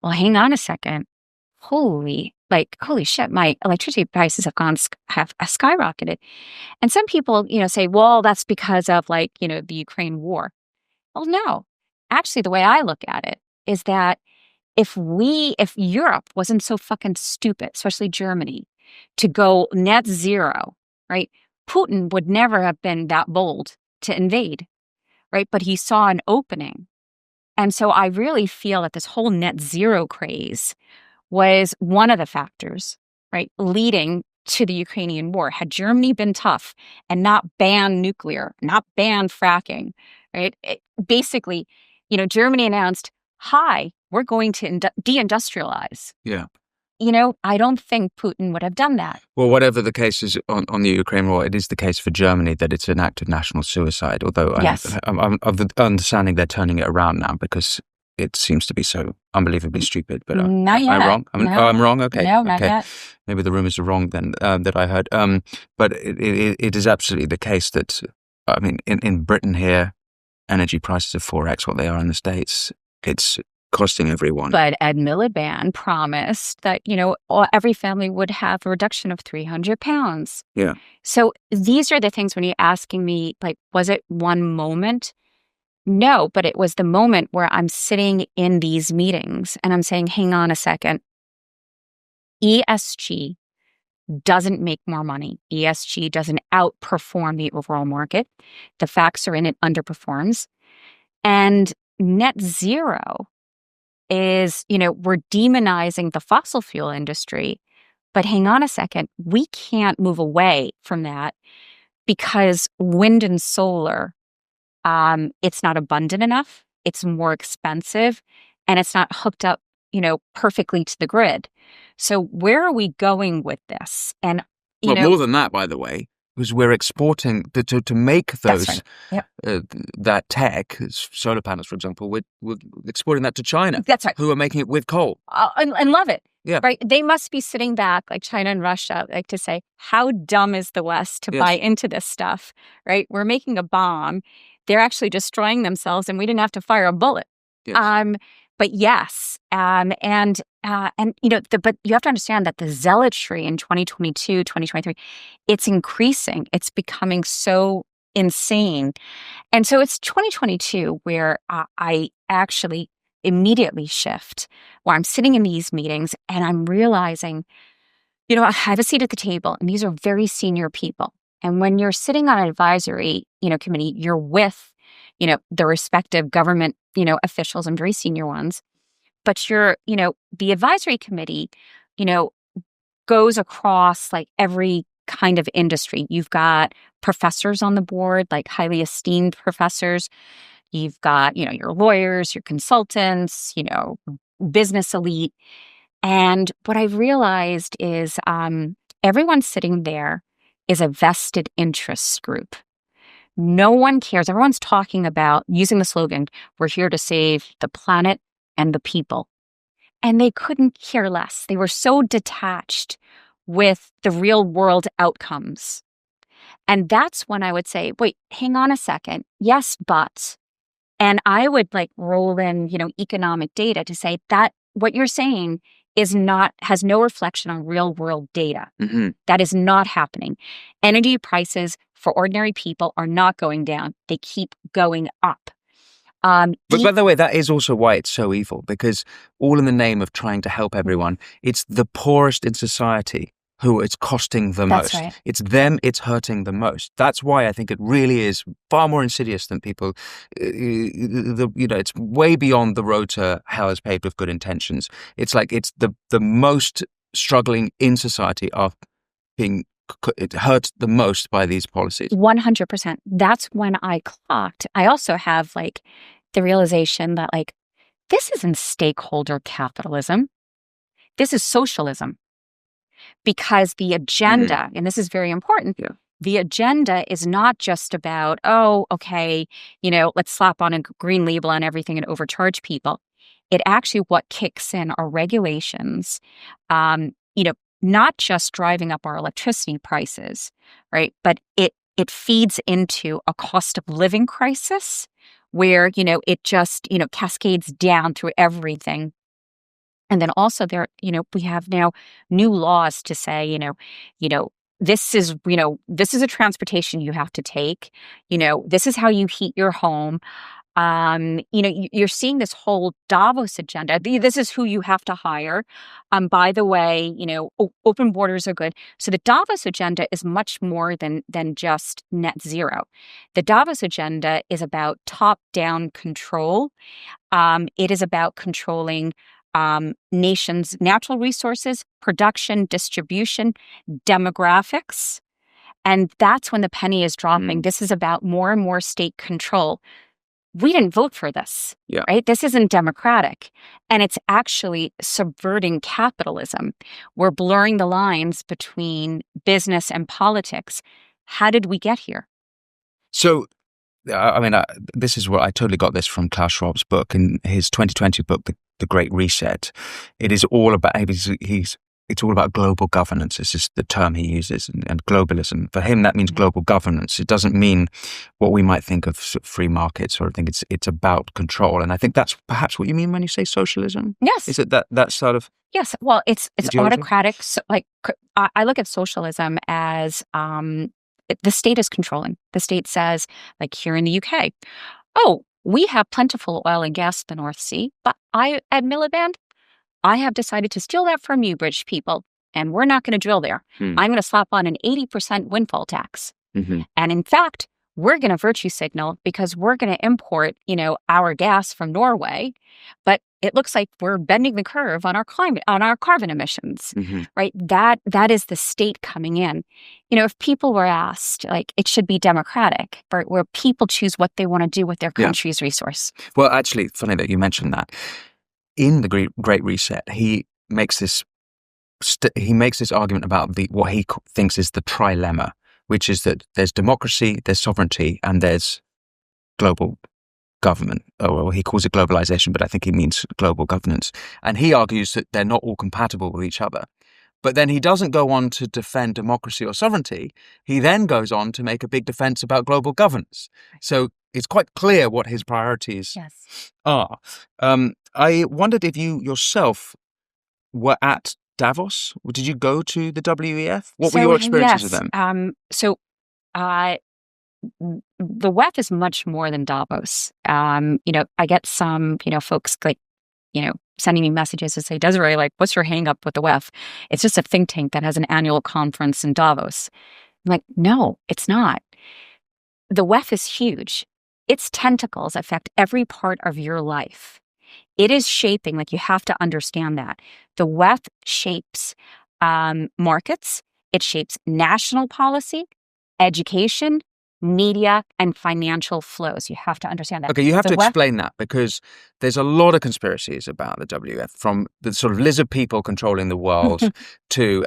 Well, hang on a second. Holy shit, my electricity prices have skyrocketed. And some people, say, well, that's because of the Ukraine war. Well, no. Actually, the way I look at it is that if Europe wasn't so fucking stupid, especially Germany, to go net zero, right? Putin would never have been that bold to invade, right? But he saw an opening. And so I really feel that this whole net zero craze was one of the factors, right, leading to the Ukrainian war. Had Germany been tough and not banned nuclear, not banned fracking, right? Basically, Germany announced, hi, we're going to deindustrialize. Yeah. I don't think Putin would have done that. Well, whatever the case is on the Ukraine war, it is the case for Germany that it's an act of national suicide, although Yes. I'm of the understanding they're turning it around now because it seems to be so unbelievably stupid. But not yet. am I wrong? I'm wrong? Okay. No, not yet. Maybe the rumors are wrong then that I heard. But it is absolutely the case that, in Britain here, energy prices are 4x what they are in the States. It's costing everyone. But Ed Miliband promised that, every family would have a reduction of 300 pounds. Yeah. So these are the things when you're asking me, was it one moment? No, but it was the moment where I'm sitting in these meetings and I'm saying, hang on a second. ESG doesn't make more money. ESG doesn't outperform the overall market. The facts are in it underperforms. And net zero is, we're demonizing the fossil fuel industry. But hang on a second, we can't move away from that because wind and solar, it's not abundant enough, it's more expensive, and it's not hooked up, perfectly to the grid. So where are we going with this? And, more than that, by the way, because we're exporting to make those That's right. Yep. that tech, solar panels, for example, we're exporting that to China. That's right. Who are making it with coal. And love it. Yeah. Right. They must be sitting back like China and Russia, to say, how dumb is the West to buy into this stuff? Right. We're making a bomb. They're actually destroying themselves and we didn't have to fire a bullet. Yes. But yes. But you have to understand that the zealotry in 2022, 2023, it's increasing. It's becoming so insane. And so it's 2022 where I actually immediately shift, where I'm sitting in these meetings and I'm realizing, I have a seat at the table and these are very senior people. And when you're sitting on an advisory, committee, you're with, the respective government, officials and very senior ones. But the advisory committee, goes across every kind of industry. You've got professors on the board, highly esteemed professors. You've got, your lawyers, your consultants, business elite. And what I've realized is everyone sitting there is a vested interest group. No one cares. Everyone's talking about using the slogan, we're here to save the planet and the people. And they couldn't care less. They were so detached with the real world outcomes. And that's when I would say, wait, hang on a second. Yes, but. And I would roll in, economic data to say that what you're saying has no reflection on real world data. Mm-hmm. That is not happening. Energy prices for ordinary people are not going down. They keep going up. But by the way, that is also why it's so evil, because all in the name of trying to help everyone, it's the poorest in society who it's costing the That's most. right. It's them, it's hurting the most. That's why I think it really is far more insidious than people, it's way beyond the road to hell is paved with good intentions. It's it's the most struggling in society are being hurt the most by these policies. 100%. That's when I clocked. I also have like the realization that like, this isn't stakeholder capitalism. This is socialism. Because the agenda, and this is very important, the agenda is not just about, oh, okay, let's slap on a green label on everything and overcharge people. It actually, what kicks in are regulations, not just driving up our electricity prices, right? But it feeds into a cost of living crisis where, it just, cascades down through everything. And then also we have now new laws to say, this is a transportation you have to take. This is how you heat your home. You're seeing this whole Davos agenda. This is who you have to hire. By the way, open borders are good. So the Davos agenda is much more than just net zero. The Davos agenda is about top-down control. It is about controlling nations' natural resources, production, distribution, demographics. And that's when the penny is dropping. This is about more and more state control. We didn't vote for this, right? This isn't democratic. And it's actually subverting capitalism. We're blurring the lines between business and politics. How did we get here? So, this is what I totally got this from Klaus Schwab's book, in his 2020 book, The Great Reset. It is all about, it's all about global governance. This is the term he uses, and globalism. For him, that means global governance. It doesn't mean what we might think of free markets, or I think it's about control. And I think that's perhaps what you mean when you say socialism. Yes. Is it that sort of? Yes. Well, it's ideology? autocratic. So, I look at socialism as the state is controlling. The state says, like here in the UK, oh, we have plentiful oil and gas in the North Sea, but at Miliband, I have decided to steal that from you, British people, and we're not going to drill there. I'm going to slap on an 80% windfall tax. And in fact, we're going to virtue signal because we're going to import, our gas from Norway, but it looks like we're bending the curve on our carbon emissions, right? That is the state coming in. If people were asked, like, it should be democratic, right, where people choose what they want to do with their country's resource. Well, actually, funny that you mentioned that. In the Great Reset, he makes this argument about what he thinks is the trilemma, which is that there's democracy, there's sovereignty, and there's global government. Or he calls it globalization, but I think he means global governance. And he argues that they're not all compatible with each other. But then he doesn't go on to defend democracy or sovereignty. He then goes on to make a big defense about global governance. So it's quite clear what his priorities are. I wondered if you yourself were at Davos. Did you go to the WEF? What were your experiences with them? The WEF is much more than Davos. I get some, folks like, sending me messages that say, Desiree, like, what's your hang up with the WEF? It's just a think tank that has an annual conference in Davos. I'm like, no, it's not. The WEF is huge. Its tentacles affect every part of your life. It is shaping, like, you have to understand that. The WEF shapes markets. It shapes national policy, education, media, and financial flows. You have to understand that. Okay, you have to explain that, because there's a lot of conspiracies about the WEF, from the sort of lizard people controlling the world to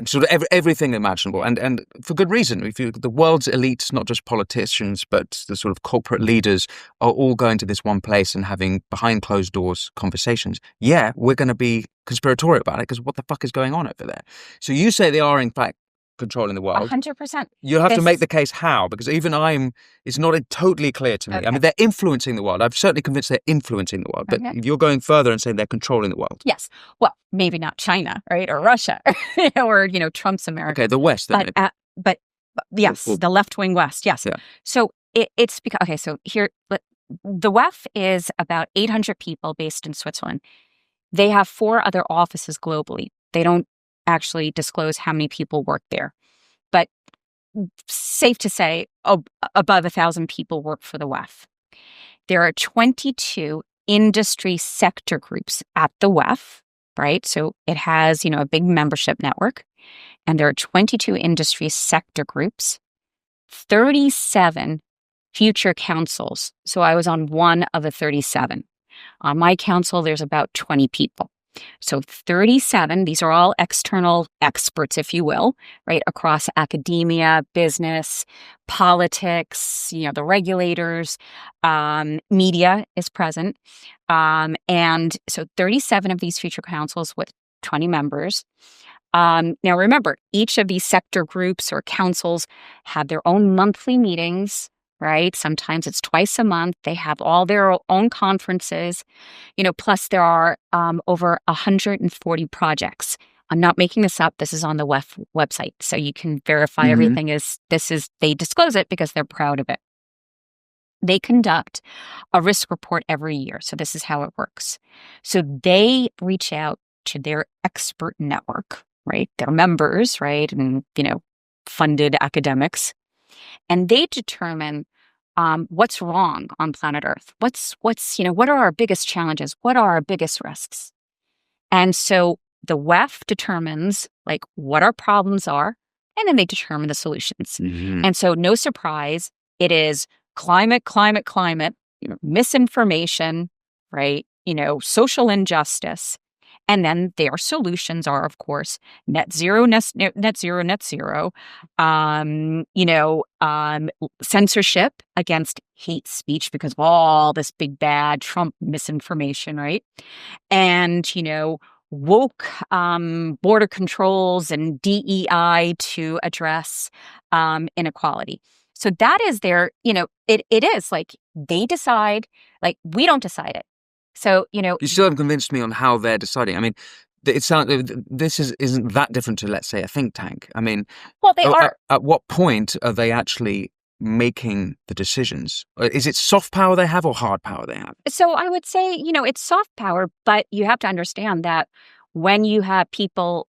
sort of everything imaginable, and for good reason. The world's elites, not just politicians, but the sort of corporate leaders, are all going to this one place and having behind closed doors conversations. Yeah, we're going to be conspiratorial about it, because what the fuck is going on over there? So you say they are, in fact, controlling the world. 100%. You have to make the case how, because even it's not totally clear to me. Okay. I mean, they're influencing the world. I'm certainly convinced they're influencing the world. But if you're going further and saying they're controlling the world. Yes. Well, maybe not China, right? Or Russia, or, Trump's America. Okay, the West. Then but yes, the left-wing West, yes. Yeah. So it's because, okay, so here, the WEF is about 800 people based in Switzerland. They have 4 other offices globally. They don't actually disclose how many people work there, but safe to say above 1,000 people work for the WEF. There are 22 industry sector groups at the WEF right? So it has, a big membership network, and there are 22 industry sector groups, 37 future councils. So I was on one of the 37. On my council, there's about 20 people. So 37, these are all external experts, if you will, right, across academia, business, politics, the regulators, media is present. And so 37 of these future councils with 20 members. Now, remember, each of these sector groups or councils have their own monthly meetings, right? Sometimes it's twice a month. They have all their own conferences, plus there are over 140 projects. I'm not making this up. This is on the WEF website. So you can verify everything they disclose it because they're proud of it. They conduct a risk report every year. So this is how it works. So they reach out to their expert network, right? Their members, right? And, funded academics. And they determine what's wrong on planet Earth. What are our biggest challenges? What are our biggest risks? And so the WEF determines what our problems are, and then they determine the solutions. And so no surprise, it is climate, misinformation, right? Social injustice. And then their solutions are, of course, net zero, censorship against hate speech because of all this big bad Trump misinformation, right? And, woke border controls and DEI to address inequality. So that is their, it is they decide, we don't decide it. So, You still haven't convinced me on how they're deciding. I mean, it sounds this isn't that different to, let's say, a think tank. I mean, well, they are. At what point are they actually making the decisions? Is it soft power they have or hard power they have? So I would say, it's soft power, but you have to understand that when you have people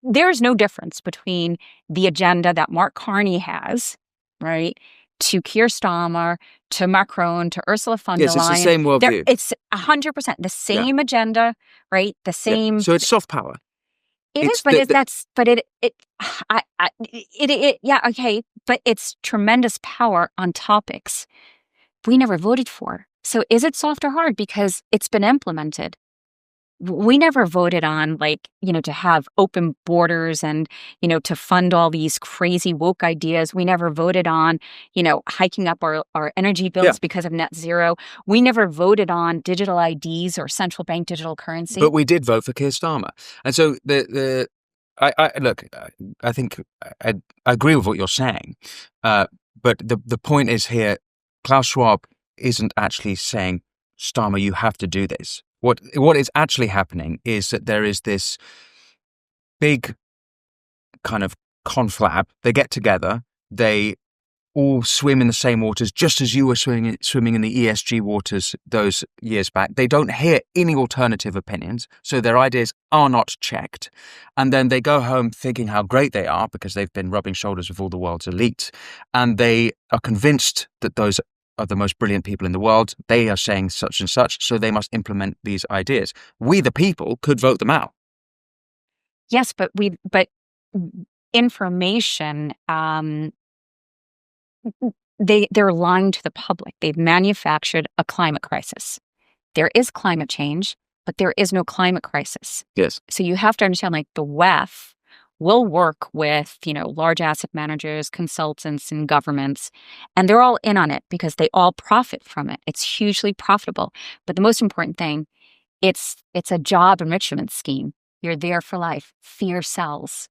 there's no difference between the agenda that Mark Carney has, right, to Keir Starmer, to Macron, to Ursula von der Leyen. Yes, it's the same worldview. It's 100% the same agenda, right? The same. Yeah. So it's soft power. Okay, but it's tremendous power on topics we never voted for. So is it soft or hard? Because it's been implemented. We never voted on to have open borders and, to fund all these crazy woke ideas. We never voted on, hiking up our energy bills because of net zero. We never voted on digital IDs or central bank digital currency. But we did vote for Keir Starmer. And so I think I agree with what you're saying. But the point is here, Klaus Schwab isn't actually saying, Starmer, you have to do this. What is actually happening is that there is this big kind of conflab. They get together, they all swim in the same waters, just as you were swimming in the ESG waters those years back. They don't hear any alternative opinions, so their ideas are not checked. And then they go home thinking how great they are because they've been rubbing shoulders with all the world's elite. And they are convinced that those are the most brilliant people in the world. They are saying such and such, so they must implement these ideas. We, the people, could vote them out. Yes, but information, they're lying to the public. They've manufactured a climate crisis. There is climate change, but there is no climate crisis. Yes. So you have to understand, the WEF will work with, large asset managers, consultants, and governments, and they're all in on it because they all profit from it. It's hugely profitable. But the most important thing, it's a job enrichment scheme. You're there for life. Fear sells.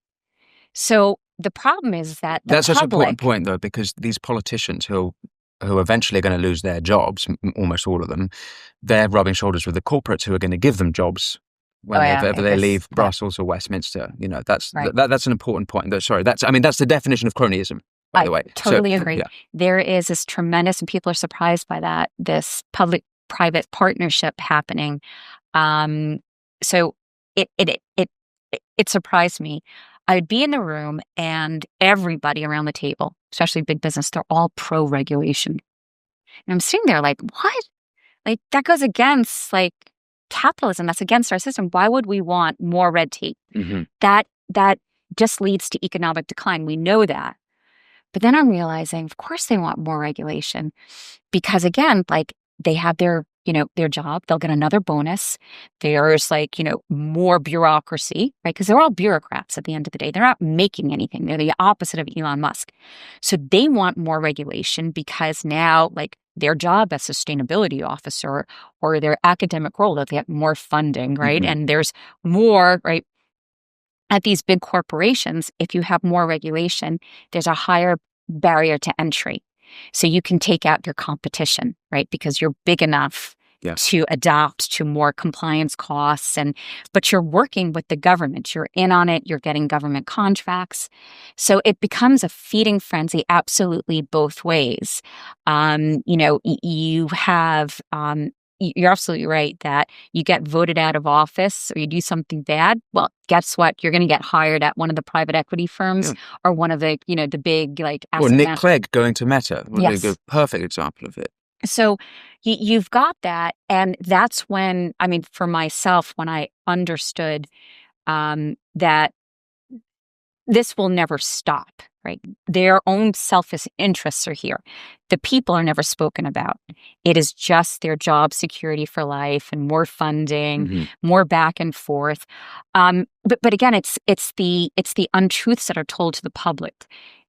So the problem is that that's such an important point, though, because these politicians who eventually are going to lose their jobs, almost all of them, they're rubbing shoulders with the corporates who are going to give them jobs whenever they leave Brussels or Westminster. That's an important point. Sorry, that's the definition of cronyism, by the way. Totally agree. Yeah. There is this tremendous, and people are surprised by that, this public-private partnership happening. So it surprised me. I'd be in the room and everybody around the table, especially big business, they're all pro-regulation. And I'm sitting there what? That goes against capitalism. That's against our system. Why would we want more red tape? Mm-hmm. That just leads to economic decline. We know that. But then I'm realizing, of course, they want more regulation because, again, like they have their job, they'll get another bonus. There's more bureaucracy, right? Because they're all bureaucrats at the end of the day. They're not making anything. They're the opposite of Elon Musk. So they want more regulation because now, their job as sustainability officer or their academic role, they'll get more funding, right? Mm-hmm. And there's more, right? At these big corporations, if you have more regulation, there's a higher barrier to entry. So you can take out your competition, right? Because you're big enough to adapt to more compliance costs. But you're working with the government. You're in on it. You're getting government contracts. So it becomes a feeding frenzy absolutely both ways. You have... You're absolutely right that you get voted out of office or you do something bad. Well, guess what? You're going to get hired at one of the private equity firms or one of the, the big asset Or Nick Clegg going to Meta. Yes. A perfect example of it. So you've got that. And that's when, for myself, when I understood that this will never stop, right? Their own selfish interests are here. The people are never spoken about. It is just their job security for life and more funding, more back and forth. But again, it's the untruths that are told to the public.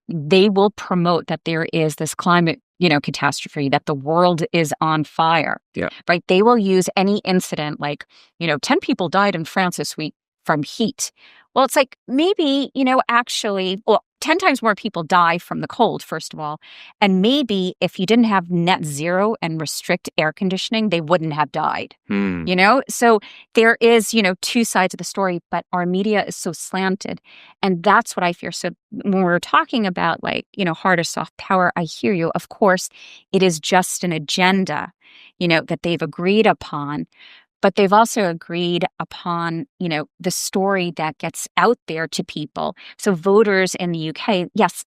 They will promote that there is this climate, catastrophe, that the world is on fire, right? They will use any incident 10 people died in France this week from heat. Well, it's maybe, actually, 10 times more people die from the cold, first of all. And maybe if you didn't have net zero and restrict air conditioning, they wouldn't have died, So there is, two sides of the story, but our media is so slanted. And that's what I fear. So when we're talking about hard or soft power, I hear you. Of course, it is just an agenda, that they've agreed upon. But they've also agreed upon, the story that gets out there to people. So voters in the UK, yes,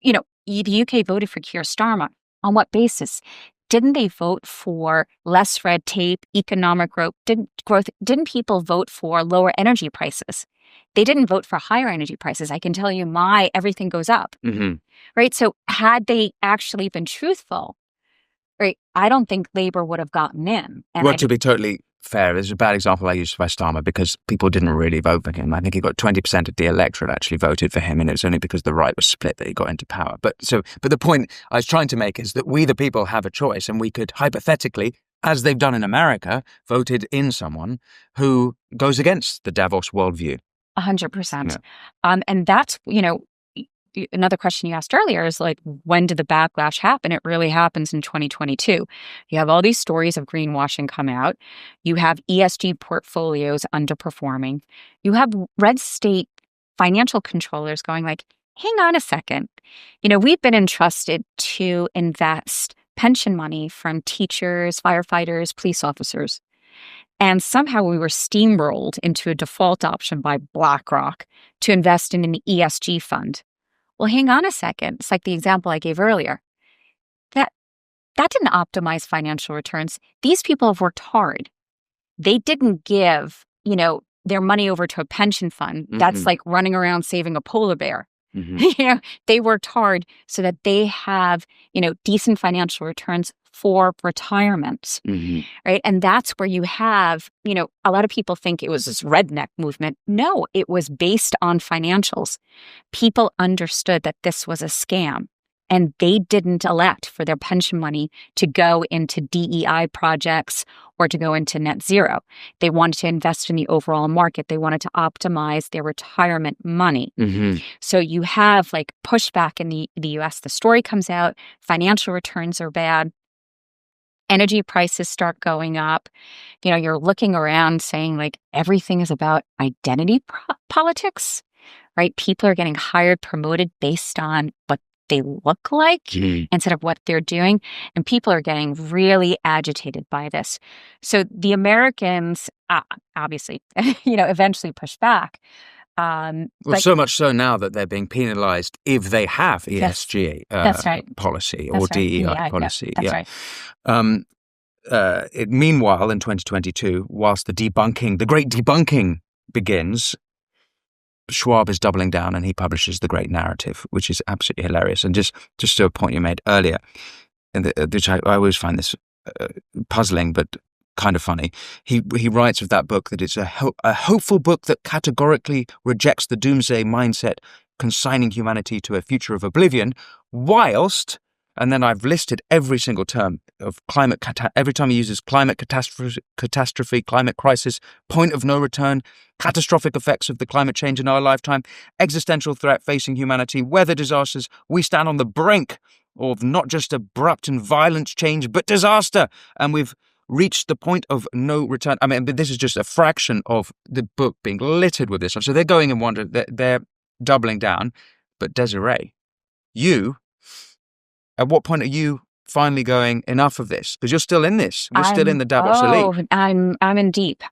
the UK voted for Keir Starmer. On what basis? Didn't they vote for less red tape, economic growth? Didn't people vote for lower energy prices? They didn't vote for higher energy prices. I can tell you everything goes up, right? So had they actually been truthful, right, I don't think Labour would have gotten in. And to be totally fair, there's a bad example I used by Starmer because people didn't really vote for him. I think he got 20% of the electorate actually voted for him, and it was only because the right was split that he got into power. But the point I was trying to make is that we, the people, have a choice, and we could hypothetically, as they've done in America, voted in someone who goes against the Davos worldview. 100%. And that's, another question you asked earlier is when did the backlash happen? It really happens in 2022. You have all these stories of greenwashing come out. You have ESG portfolios underperforming. You have red state financial controllers going hang on a second. We've been entrusted to invest pension money from teachers, firefighters, police officers. And somehow we were steamrolled into a default option by BlackRock to invest in an ESG fund. Well, hang on a second. It's like the example I gave earlier. That didn't optimize financial returns. These people have worked hard. They didn't give, their money over to a pension fund. That's like running around saving a polar bear. They worked hard so that they have, decent financial returns for retirement, right? And that's where you have, a lot of people think it was this redneck movement. No, it was based on financials. People understood that this was a scam, and they didn't elect for their pension money to go into DEI projects or to go into net zero. They wanted to invest in the overall market. They wanted to optimize their retirement money. So you have pushback in the US. The story comes out, financial returns are bad. Energy prices start going up. You're looking around saying everything is about identity politics, right? People are getting hired, promoted based on what they look like instead of what they're doing. And people are getting really agitated by this. So the Americans, obviously, eventually push back. So much so now that they're being penalized if they have ESG that's right. policy That's or right. DEI policy. That's right. meanwhile, in 2022, whilst the great debunking begins, Schwab is doubling down and he publishes The Great Narrative, which is absolutely hilarious. And just to a point you made earlier, which I always find this puzzling but kind of funny. He writes of that book that it's a hopeful book that categorically rejects the doomsday mindset, consigning humanity to a future of oblivion, whilst, and then I've listed every single term of every time he uses climate catastrophe, climate crisis, point of no return, catastrophic effects of the climate change in our lifetime, existential threat facing humanity, weather disasters, we stand on the brink of not just abrupt and violent change, but disaster. And we've reached the point of no return. I mean, but this is just a fraction of the book being littered with this stuff. So they're going and wondering, they're doubling down. But Desiree, at what point are you finally going, enough of this? Because you're still in this. We're still in the Davos elite. I'm in deep.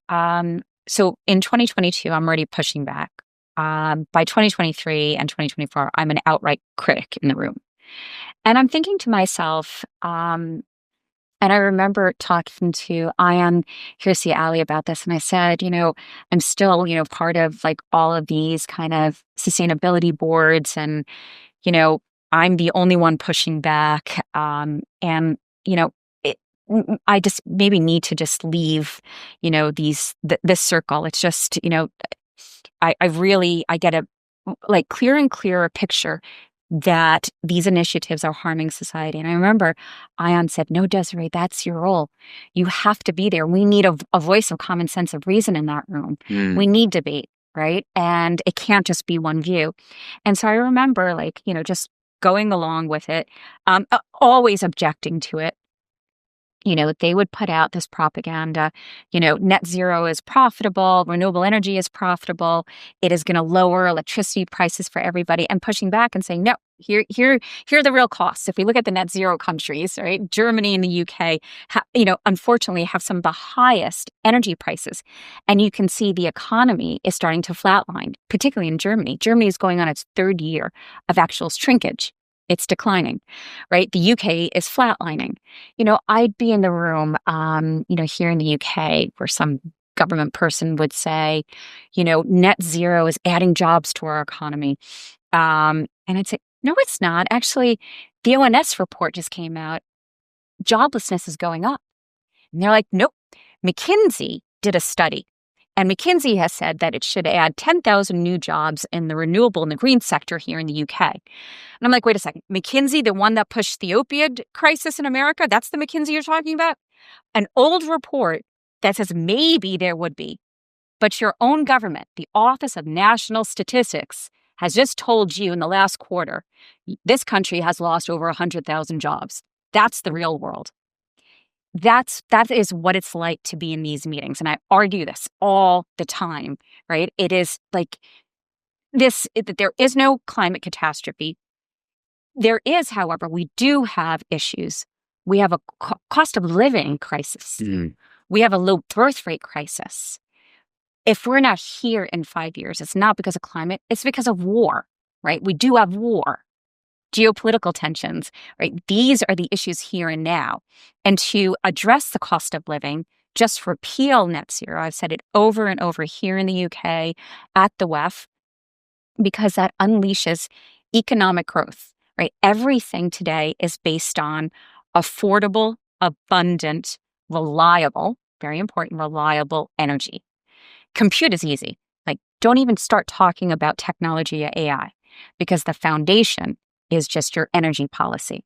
So in 2022, I'm already pushing back. By 2023 and 2024, I'm an outright critic in the room. And I'm thinking to myself, and I remember talking to Ayan Hirsi Ali about this, and I said, I'm still, part of like all of these kind of sustainability boards, and, I'm the only one pushing back. I just maybe need to just leave, this circle. It's just, I get a like clearer and clearer picture that these initiatives are harming society. And I remember Ayan said, no, Desiree, that's your role. You have to be there. We need a voice of common sense of reason in that room. We need debate, right? And it can't just be one view. And so I remember just going along with it, always objecting to it. They would put out this propaganda, net zero is profitable, renewable energy is profitable, it is going to lower electricity prices for everybody, and pushing back and saying, no, here are the real costs. If we look at the net zero countries, right, Germany and the UK, unfortunately have some of the highest energy prices. And you can see the economy is starting to flatline, particularly in Germany. Germany is going on its third year of actual shrinkage. It's declining, right? The UK is flatlining. I'd be in the room, here in the UK where some government person would say, net zero is adding jobs to our economy. And I'd say, no, it's not. Actually, the ONS report just came out. Joblessness is going up. And they're like, nope. McKinsey did a study. And McKinsey has said that it should add 10,000 new jobs in the renewable and the green sector here in the UK. And I'm like, wait a second. McKinsey, the one that pushed the opioid crisis in America, that's the McKinsey you're talking about? An old report that says maybe there would be. But your own government, the Office of National Statistics, has just told you in the last quarter, this country has lost over 100,000 jobs. That's the real world. That is what it's like to be in these meetings. And I argue this all the time, right? It is like that there is no climate catastrophe. There is, however, we do have issues. We have a cost of living crisis. We have a low birth rate crisis. If we're not here in 5 years, it's not because of climate, it's because of war, right? We do have war. Geopolitical tensions, right? These are the issues here and now. And to address the cost of living, just repeal net zero. I've said it over and over here in the UK at the WEF, because that unleashes economic growth, right? Everything today is based on affordable, abundant, reliable, very important, reliable energy. Compute is easy. Like, don't even start talking about technology or AI, because the foundation is just your energy policy.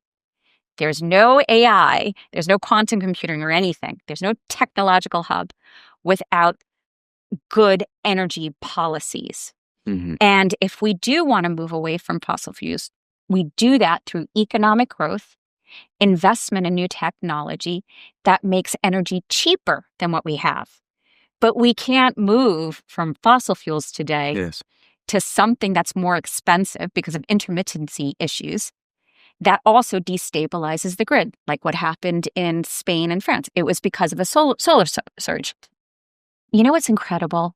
There's no AI, there's no quantum computing or anything. There's no technological hub without good energy policies. And if we do want to move away from fossil fuels, we do that through economic growth, investment in new technology that makes energy cheaper than what we have. But we can't move from fossil fuels today to something that's more expensive because of intermittency issues that also destabilizes the grid, like what happened in Spain and France. It was because of a solar surge. What's incredible?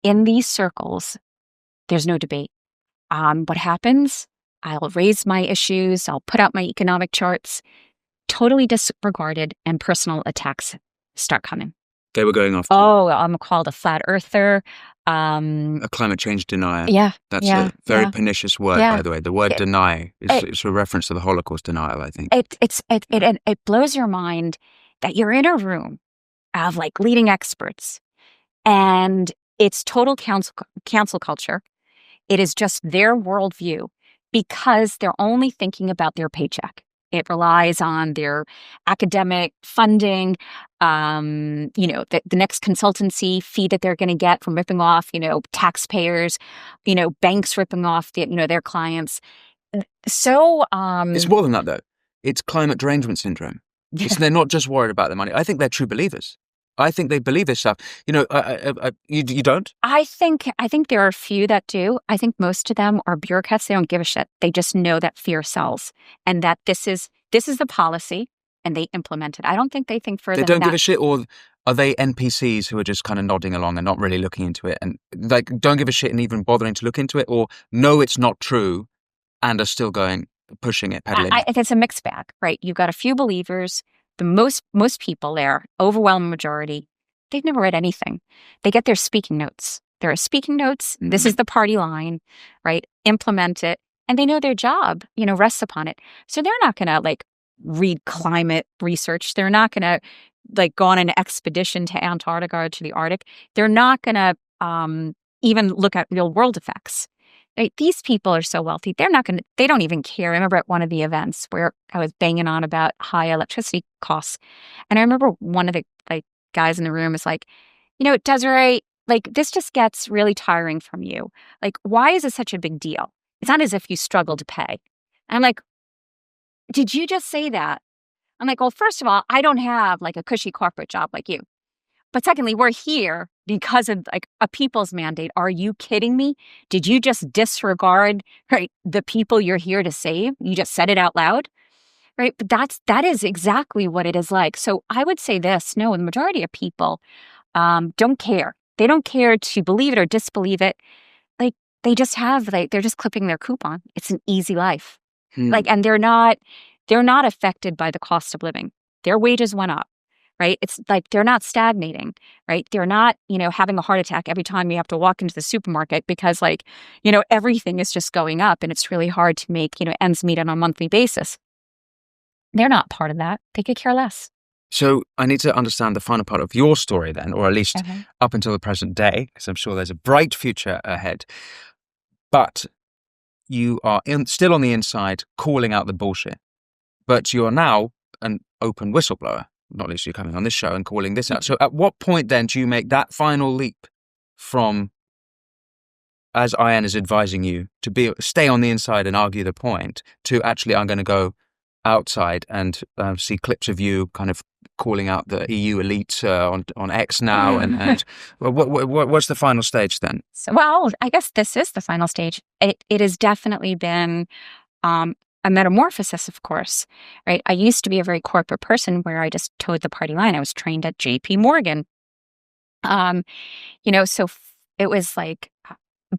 In these circles, there's no debate. What happens? I'll raise my issues. I'll put out my economic charts. totally disregarded, and personal attacks start coming. They were going after you. Oh, I'm called a flat earther. A climate change denier. Yeah. That's a very pernicious word, Yeah. by the way. The word deny is a reference to the Holocaust denial, I think. It blows your mind that you're in a room of like leading experts, and it's total cancel culture. It is just their worldview because they're only thinking about their paycheck. It relies on their academic funding, the next consultancy fee that they're going to get from ripping off, taxpayers, banks ripping off, their clients. So it's more than that, though. It's climate derangement syndrome. They're not just worried about the money. I think they're true believers. I think they believe this stuff. You don't? I think there are a few that do. I think most of them are bureaucrats. They don't give a shit. They just know that fear sells and that this is the policy and they implement it. I don't think they think further than that. They don't give a shit, or are they NPCs who are just kind of nodding along and not really looking into it and like don't give a shit and even bothering to look into it, or know it's not true and are still pushing it, peddling I think it's a mixed bag, right? You've got a few believers. The most people there, overwhelming majority, they've never read anything. They get their speaking notes. There are speaking notes. This is the party line, right? Implement it. And they know their job, rests upon it. So they're not going to like read climate research. They're not going to like go on an expedition to Antarctica or to the Arctic. They're not going to even look at real world effects. Right? These people are so wealthy. They don't even care. I remember at one of the events where I was banging on about high electricity costs. And I remember one of the guys in the room is like, Desiree, like this just gets really tiring from you. Like, why is it such a big deal? It's not as if you struggle to pay. I'm like, did you just say that? I'm like, well, first of all, I don't have like a cushy corporate job like you. But secondly, we're here because of like a people's mandate. Are you kidding me? Did you just disregard, right, the people you're here to save? You just said it out loud, right? But that is exactly what it is like. So I would say this: no, the majority of people don't care. They don't care to believe it or disbelieve it. Like they just they're just clipping their coupon. It's an easy life. And they're not affected by the cost of living. Their wages went up. Right? It's like they're not stagnating, right? They're not, having a heart attack every time you have to walk into the supermarket because everything is just going up and it's really hard to make, ends meet on a monthly basis. They're not part of that. They could care less. So I need to understand the final part of your story then, or at least up until the present day, because I'm sure there's a bright future ahead. But you are still on the inside calling out the bullshit, but you're now an open whistleblower. Not least you're coming on this show and calling this out. So at what point then do you make that final leap from, as Ian is advising you, to stay on the inside and argue the point, to actually I'm going to go outside and see clips of you kind of calling out the EU elite on X now? And what's the final stage then? So, well, I guess this is the final stage. It has definitely been a metamorphosis, of course, right? I used to be a very corporate person where I just towed the party line. I was trained at JP Morgan. So it was like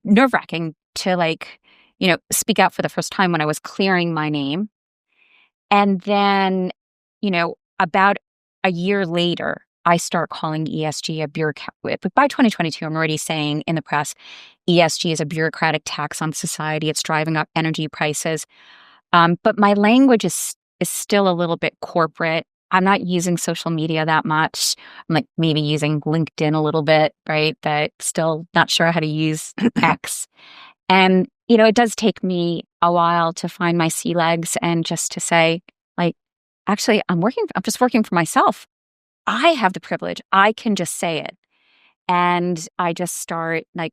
nerve-wracking to speak out for the first time when I was clearing my name. And then, about a year later, I start calling ESG a bureaucrat. But by 2022, I'm already saying in the press, ESG is a bureaucratic tax on society. It's driving up energy prices. But my language is still a little bit corporate. I'm not using social media that much. I'm like maybe using LinkedIn a little bit, right? But still not sure how to use X. And, it does take me a while to find my sea legs and just to say, actually, I'm just working for myself. I have the privilege. I can just say it. And I just start now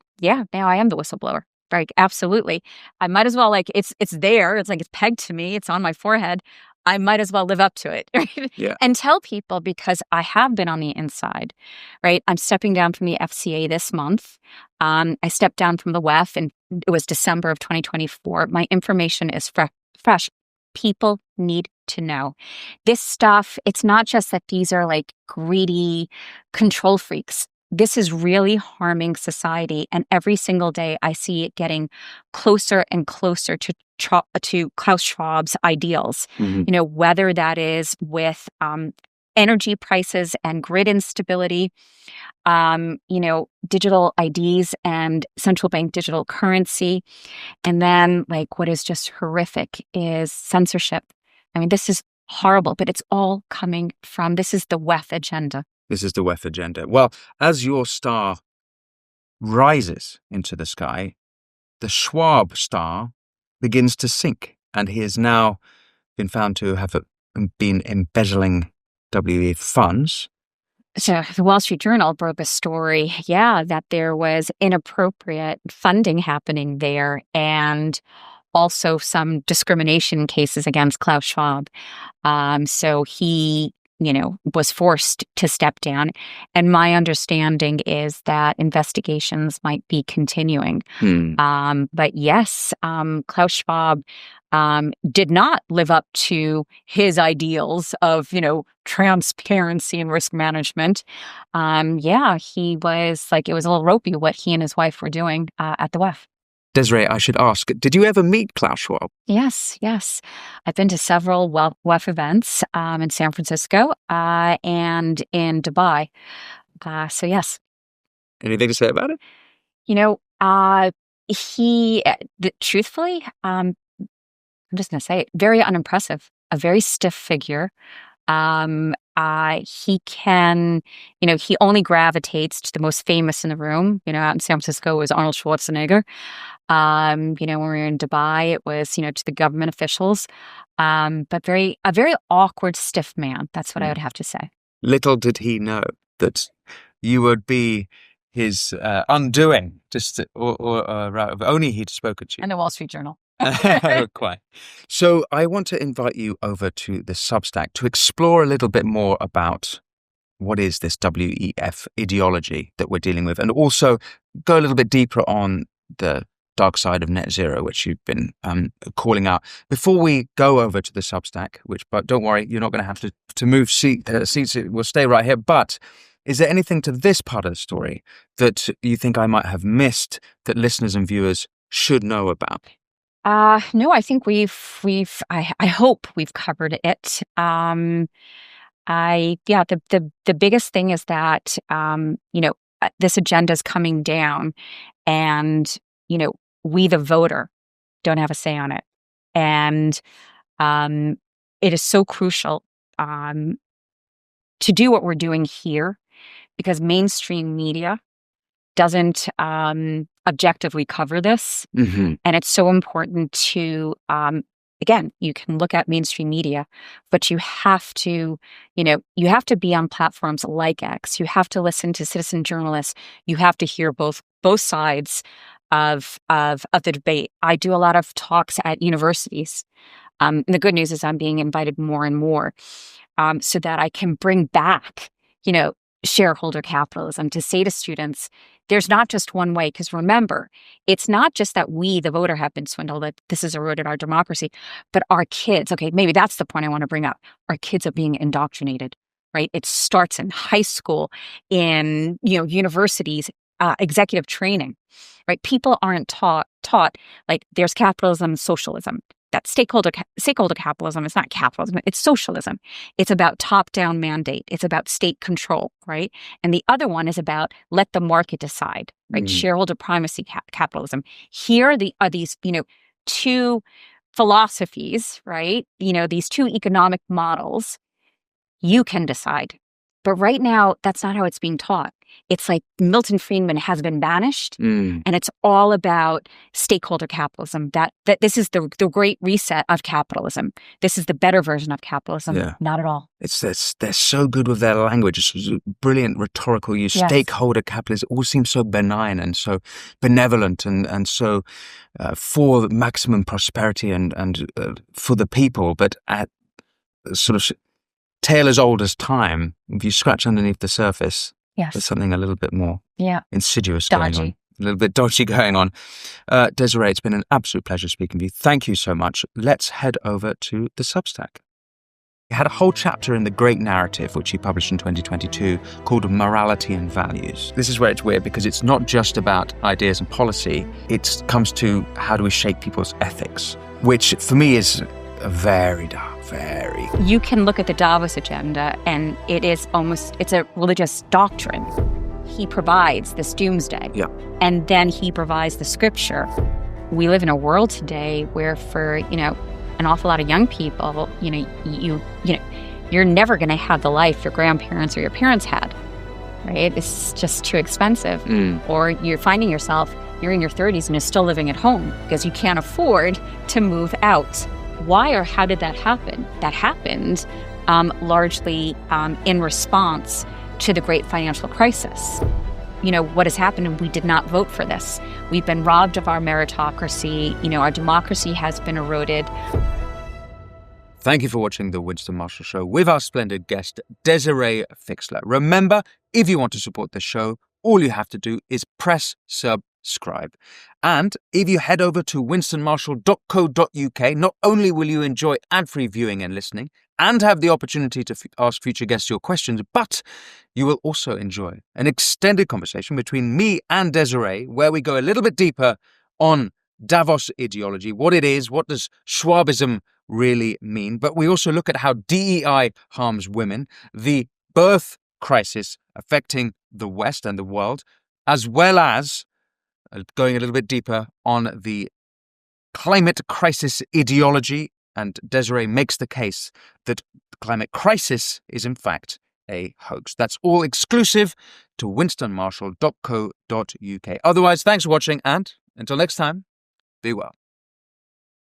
I am the whistleblower. Right, absolutely. I might as well it's there. It's it's pegged to me. It's on my forehead. I might as well live up to it, right? Yeah. And tell people because I have been on the inside, right? I'm stepping down from the FCA this month. I stepped down from the WEF, and it was December of 2024. My information is fresh. People need to know this stuff. It's not just that these are greedy control freaks. this is really harming society. And every single day I see it getting closer and closer to Klaus Schwab's ideals, whether that is with energy prices and grid instability, digital IDs and central bank digital currency. And then what is just horrific is censorship. I mean, this is horrible, but it's all coming from, this is the WEF agenda. This is the WEF agenda. Well, as your star rises into the sky, the Schwab star begins to sink, and he has now been found to have been embezzling WEF funds. So the Wall Street Journal broke a story, that there was inappropriate funding happening there, and also some discrimination cases against Klaus Schwab. So he was forced to step down. And my understanding is that investigations might be continuing. But yes, Klaus Schwab did not live up to his ideals of, transparency and risk management. He was it was a little ropey what he and his wife were doing at the WEF. Desiree, I should ask, did you ever meet Klaus Schwab? Yes. I've been to several WEF events in San Francisco and in Dubai. So yes. Anything to say about it? Truthfully, I'm just going to say it, very unimpressive, a very stiff figure. He can, he only gravitates to the most famous in the room. Out in San Francisco was Arnold Schwarzenegger. When we were in Dubai, it was, to the government officials. But a very awkward, stiff man. That's what I would have to say. Little did he know that you would be his undoing, or if only he'd spoken to you. And the Wall Street Journal. Quite. So I want to invite you over to the Substack to explore a little bit more about what is this WEF ideology that we're dealing with, and also go a little bit deeper on the dark side of net zero, which you've been calling out. Before we go over to the Substack, but don't worry, you're not going to have to move seats. We'll stay right here. But is there anything to this part of the story that you think I might have missed that listeners and viewers should know about? No, I think I hope we've covered it. The biggest thing is that, this agenda is coming down, and, we, the voter, don't have a say on it. And, it is so crucial, to do what we're doing here, because mainstream media doesn't objectively cover this. And it's so important to, again, you can look at mainstream media, but you have to be on platforms like X. You have to listen to citizen journalists. You have to hear both sides of the debate. I do a lot of talks at universities. And the good news is I'm being invited more and more, so that I can bring back, shareholder capitalism, to say to students, there's not just one way. Because remember, it's not just that we, the voter, have been swindled, that this has eroded our democracy, but our kids, okay, maybe that's the point I want to bring up. Our kids are being indoctrinated, right? It starts in high school, in, universities, executive training, right? People aren't taught there's capitalism and socialism. That stakeholder capitalism is not capitalism, it's socialism. It's about top-down mandate. It's about state control, right? And the other one is about let the market decide, right? Shareholder primacy capitalism. Here are these, two philosophies, right? These two economic models. You can decide. But right now, that's not how it's being taught. It's like Milton Friedman has been banished, and it's all about stakeholder capitalism. That this is the great reset of capitalism. This is the better version of capitalism. Yeah. Not at all. They're so good with their language. It's brilliant rhetorical use. Yes. Stakeholder capitalism all seems so benign and so benevolent and so for maximum prosperity and for the people. But at sort of tale as old as time, if you scratch underneath the surface, yes, there's something a little bit more insidious going on. A little bit dodgy going on. Desiree, it's been an absolute pleasure speaking with you. Thank you so much. Let's head over to the Substack. He had a whole chapter in The Great Narrative, which he published in 2022, called Morality and Values. This is where it's weird because it's not just about ideas and policy. It comes to how do we shape people's ethics, which for me is very dark, very. You can look at the Davos agenda and it's a religious doctrine. He provides this doomsday. Yeah. And then he provides the scripture. We live in a world today where for, an awful lot of young people, you're never going to have the life your grandparents or your parents had, right? It's just too expensive. Or you're finding yourself, you're in your 30s and you're still living at home because you can't afford to move out. Why or how did that happen? That happened largely in response to the great financial crisis. What has happened, and we did not vote for this. We've been robbed of our meritocracy. Our democracy has been eroded. Thank you for watching The Winston Marshall Show with our splendid guest, Desiree Fixler. Remember, if you want to support the show, all you have to do is press subscribe. And if you head over to winstonmarshall.co.uk, not only will you enjoy ad-free viewing and listening and have the opportunity to ask future guests your questions, but you will also enjoy an extended conversation between me and Desiree, where we go a little bit deeper on Davos ideology, what it is, what does Schwabism really mean, but we also look at how DEI harms women, the birth crisis affecting the West and the world, as well as going a little bit deeper on the climate crisis ideology. And Desiree makes the case that the climate crisis is in fact a hoax. That's all exclusive to winstonmarshall.co.uk. Otherwise, thanks for watching, and until next time, be well.